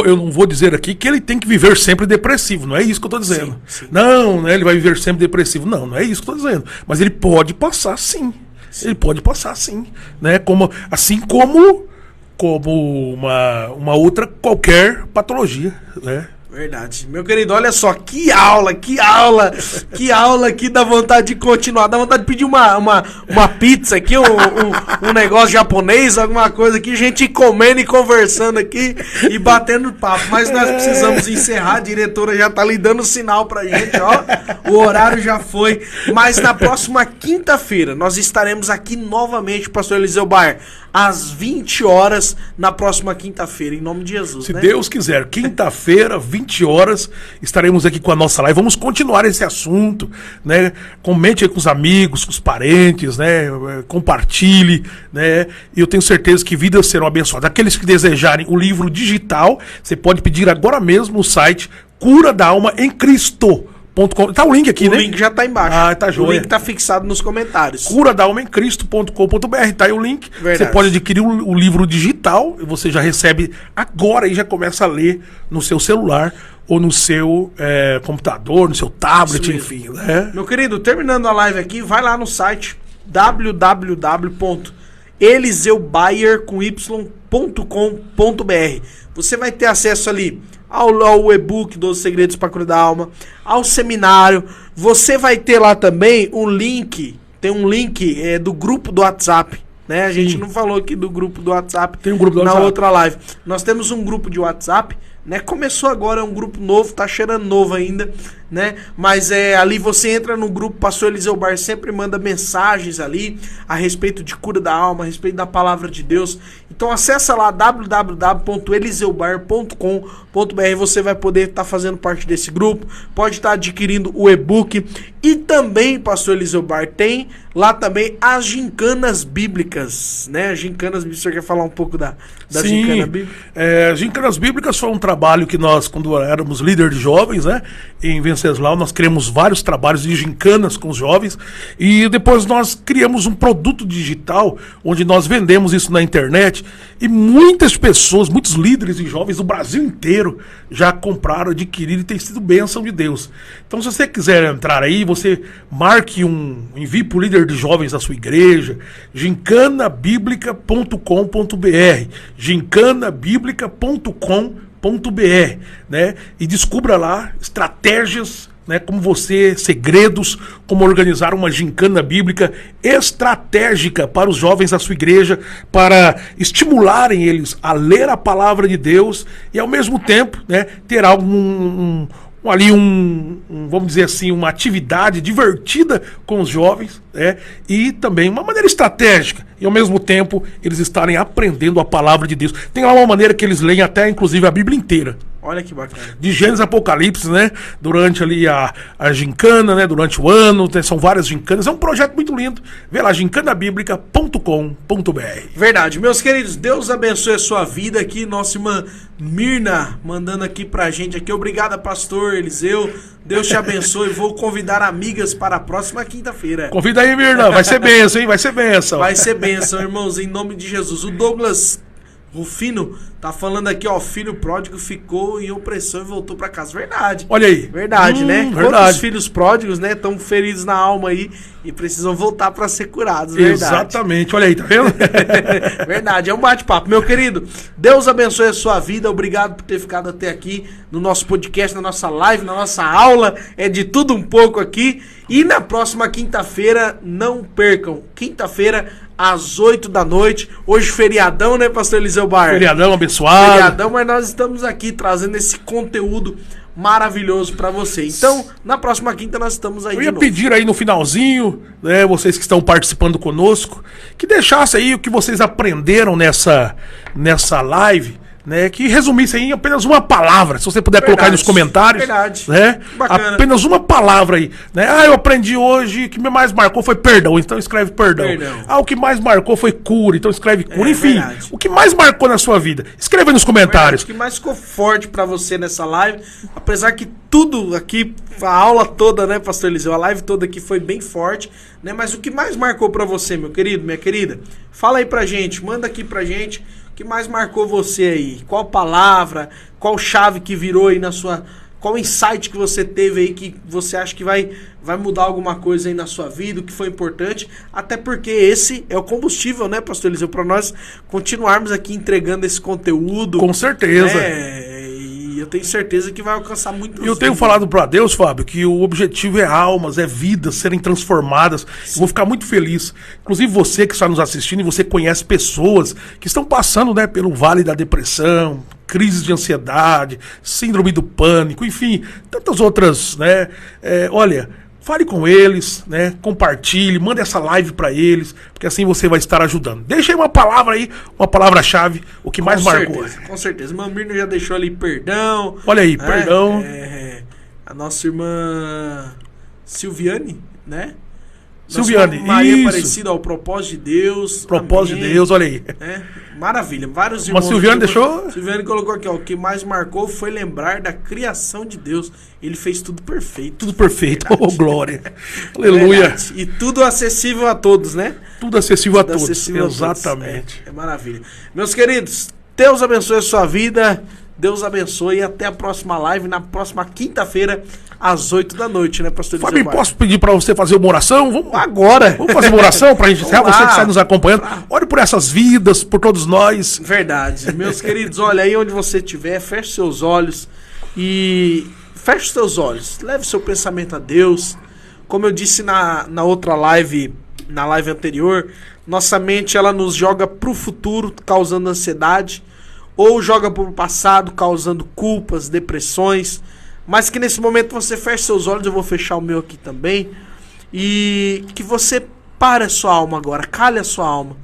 Eu não vou dizer aqui que ele tem que viver sempre depressivo. Não é isso que eu tô dizendo. Sim. Não, né? Ele vai viver sempre depressivo. Não é isso que eu tô dizendo. Mas ele pode passar sim. Ele pode passar sim. Né? Assim como uma outra qualquer patologia, né? Verdade. Meu querido, olha só, que aula aqui, dá vontade de continuar, dá vontade de pedir uma pizza aqui, um negócio japonês, alguma coisa aqui, gente comendo e conversando aqui e batendo papo, mas nós precisamos encerrar, a diretora já tá lhe dando sinal pra gente, ó, o horário já foi, mas na próxima quinta-feira nós estaremos aqui novamente, pastor Eliseu Baier, às 20 horas, na próxima quinta-feira, em nome de Jesus, se Deus quiser, quinta-feira, 20 horas, estaremos aqui com a nossa live. Vamos continuar esse assunto, né? Comente aí com os amigos, com os parentes, né? Compartilhe, né? E eu tenho certeza que vidas serão abençoadas. Aqueles que desejarem o livro digital, você pode pedir agora mesmo no site Cura da Alma em Cristo. Tá o link aqui, né? O link já tá embaixo. Tá joia. O link tá fixado nos comentários. Curadalmaemcristo.com.br, tá aí o link. Verdade. Você pode adquirir o livro digital, e você já recebe agora e já começa a ler no seu celular ou no seu computador, no seu tablet, enfim. Né? Meu querido, terminando a live aqui, vai lá no site www.eliseubayer.com.br. Você vai ter acesso ali ao e-book 12 Segredos para Curar da Alma, ao seminário. Você vai ter lá também um link tem um link do grupo do WhatsApp. Né? A gente não falou aqui do grupo do WhatsApp. Tem um grupo do na WhatsApp. outra live. Nós temos um grupo de WhatsApp, né? Começou agora, é um grupo novo, tá cheirando novo ainda, né? Mas ali você entra no grupo, Pastor Eliseu Bar sempre manda mensagens ali a respeito de cura da alma, a respeito da palavra de Deus. Então acessa lá www.eliseubar.com.br, você vai poder estar fazendo parte desse grupo, pode estar adquirindo o e-book. E também, Pastor Eliseu Bar, tem lá também as gincanas bíblicas, né? As gincanas bíblicas, você quer falar um pouco da gincana bíblica? Gincanas bíblicas foi um trabalho que nós, quando éramos líder de jovens, né, em Venceslau, nós criamos vários trabalhos de gincanas com os jovens, e depois nós criamos um produto digital, onde nós vendemos isso na internet, e muitas pessoas, muitos líderes e jovens do Brasil inteiro já compraram, adquiriram, e tem sido bênção de Deus. Então, se você quiser entrar aí, você marque envie para o líder de jovens da sua igreja, gincanabiblica.com.br, gincanabiblica.com.br, né? E descubra lá estratégias, né, segredos, como organizar uma gincana bíblica estratégica para os jovens da sua igreja, para estimularem eles a ler a palavra de Deus e ao mesmo tempo, né, ter vamos dizer assim, uma atividade divertida com os jovens, né? E também uma maneira estratégica, e ao mesmo tempo eles estarem aprendendo a palavra de Deus. Tem lá uma maneira que eles leem até inclusive a Bíblia inteira. Olha que bacana. De Gênesis a Apocalipse, né? Durante ali a gincana, né? Durante o ano, né? São várias gincanas. É um projeto muito lindo. Vê lá, gincanabiblica.com.br. Verdade. Meus queridos, Deus abençoe a sua vida aqui. Nossa irmã Mirna mandando aqui pra gente aqui. Obrigada, pastor Eliseu. Deus te abençoe. Vou convidar amigas para a próxima quinta-feira. Convida aí, Mirna. Vai ser bênção, hein? Vai ser bênção. Vai ser bênção, irmãos, em nome de Jesus. O Douglas Rufino tá falando aqui, ó, filho pródigo ficou em opressão e voltou pra casa. Verdade. Olha aí. Verdade, né? Verdade. Quantos filhos pródigos, né, estão feridos na alma aí e precisam voltar pra ser curados, verdade. Exatamente. Olha aí, tá vendo? Verdade, é um bate-papo. Meu querido, Deus abençoe a sua vida. Obrigado por ter ficado até aqui no nosso podcast, na nossa live, na nossa aula. É de tudo um pouco aqui. E na próxima quinta-feira, não percam. Quinta-feira, às 8 da noite. Hoje feriadão, né, pastor Eliseu Bar? Feriadão abençoado. Feriadão, mas nós estamos aqui trazendo esse conteúdo maravilhoso pra você. Então, na próxima quinta nós estamos aí Eu de ia novo. pedir aí no finalzinho, né, vocês que estão participando conosco, que deixassem aí o que vocês aprenderam nessa live, né, que resumisse em apenas uma palavra, se você puder colocar aí nos comentários. Verdade. Né, Bacana. apenas uma palavra aí. Né? Eu aprendi hoje, o que me mais marcou foi perdão, então escreve perdão. O que mais marcou foi cura, então escreve cura. Enfim, verdade. o que mais marcou na sua vida, escreva aí nos comentários. O que mais ficou forte pra você nessa live, apesar que tudo aqui, a aula toda, né, pastor Eliseu, a live toda aqui foi bem forte, né, mas o que mais marcou pra você, meu querido, minha querida, fala aí pra gente, manda aqui pra gente, o que mais marcou você aí, qual palavra, qual chave que virou aí na sua, qual insight que você teve aí que você acha que vai mudar alguma coisa aí na sua vida, o que foi importante, até porque esse é o combustível, né, pastor Eliseu, pra nós continuarmos aqui entregando esse conteúdo. Com certeza. E eu tenho certeza que vai alcançar muito. Eu tenho falado para Deus, Fábio, que o objetivo é almas, é vidas serem transformadas. Eu vou ficar muito feliz. Inclusive você que está nos assistindo e você conhece pessoas que estão passando, né, pelo vale da depressão, crise de ansiedade, síndrome do pânico, enfim, tantas outras, né? Olha, fale com eles, né? Compartilhe, manda essa live para eles, porque assim você vai estar ajudando. Deixa aí uma palavra aí, uma palavra-chave, o que mais marcou. Com certeza. Meu Mirno já deixou ali perdão. Olha aí, perdão. A nossa irmã Silviane, né? Silviane, Maria isso. Aparecida, ao propósito de Deus. Propósito de Deus, olha aí. Maravilha, vários irmãos. Mas Silviane deixou... Silviane colocou aqui, ó, o que mais marcou foi lembrar da criação de Deus. Ele fez tudo perfeito. Tudo perfeito, oh glória. Aleluia. Verdade. E tudo acessível a todos, né? Tudo acessível Tudo a todos, acessível exatamente. É maravilha. Meus queridos, Deus abençoe a sua vida. Deus abençoe e até a próxima live, na próxima quinta-feira, às 8 da noite, né, pastor Eliseu? Fábio, posso pedir para você fazer uma oração? Vamos agora. Vamos fazer uma oração para a gente encerrar, você que está nos acompanhando. Ah. Ore por essas vidas, por todos nós. Verdade. Meus queridos, olha aí onde você estiver, feche seus olhos e feche seus olhos. Leve seu pensamento a Deus. Como eu disse na outra live na live anterior, nossa mente ela nos joga pro futuro, causando ansiedade, ou joga pro passado, causando culpas, depressões, mas que nesse momento você feche seus olhos, eu vou fechar o meu aqui também, e que você pare a sua alma agora, cale a sua alma,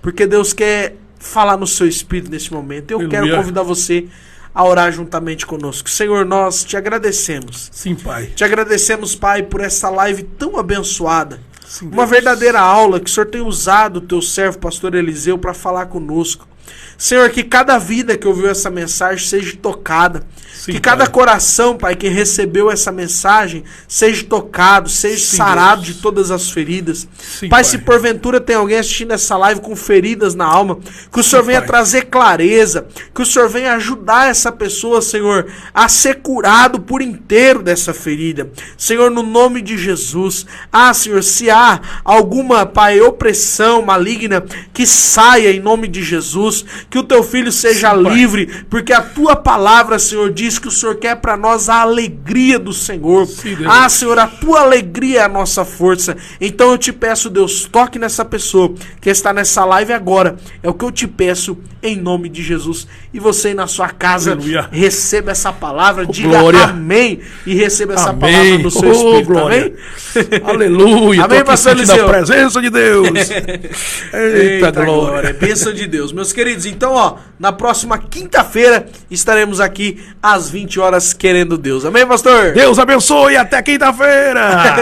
porque Deus quer falar no seu espírito nesse momento. Eu quero convidar você a orar juntamente conosco. Senhor, nós te agradecemos. Sim, Pai. Te agradecemos, Pai, por essa live tão abençoada. Sim, uma Deus. Verdadeira aula que o Senhor tem usado o teu servo, pastor Eliseu, para falar conosco. Senhor, que cada vida que ouviu essa mensagem seja tocada. Sim, que cada Pai. coração, Pai, que recebeu essa mensagem seja tocado, seja Sim, sarado Deus. de todas as feridas. Sim, Pai, Pai. se porventura tem alguém assistindo essa live com feridas na alma, que o Senhor venha Pai. trazer clareza, que o Senhor venha ajudar essa pessoa, Senhor, a ser curado por inteiro dessa ferida. Senhor, no nome de Jesus. Senhor, se há alguma, Pai, opressão maligna, que saia em nome de Jesus, que o teu filho seja Sim, Pai. livre, porque a tua palavra, Senhor, diz que o Senhor quer para nós a alegria do Senhor. Sim, Deus. Senhor, a tua alegria é a nossa força. Então eu te peço, Deus, toque nessa pessoa que está nessa live agora. É o que eu te peço em nome de Jesus. E você aí na sua casa, Aleluia. receba essa palavra, diga glória. amém e receba essa Amém. palavra no seu espírito. Glória. Amém? Aleluia. Amém, Tô aqui pastor sentindo Eliseu? a presença de Deus. Eita, glória. Bênção de Deus. Meus queridos, então, na próxima quinta-feira estaremos aqui às 20 horas querendo Deus. Amém, pastor? Deus abençoe. Até quinta-feira.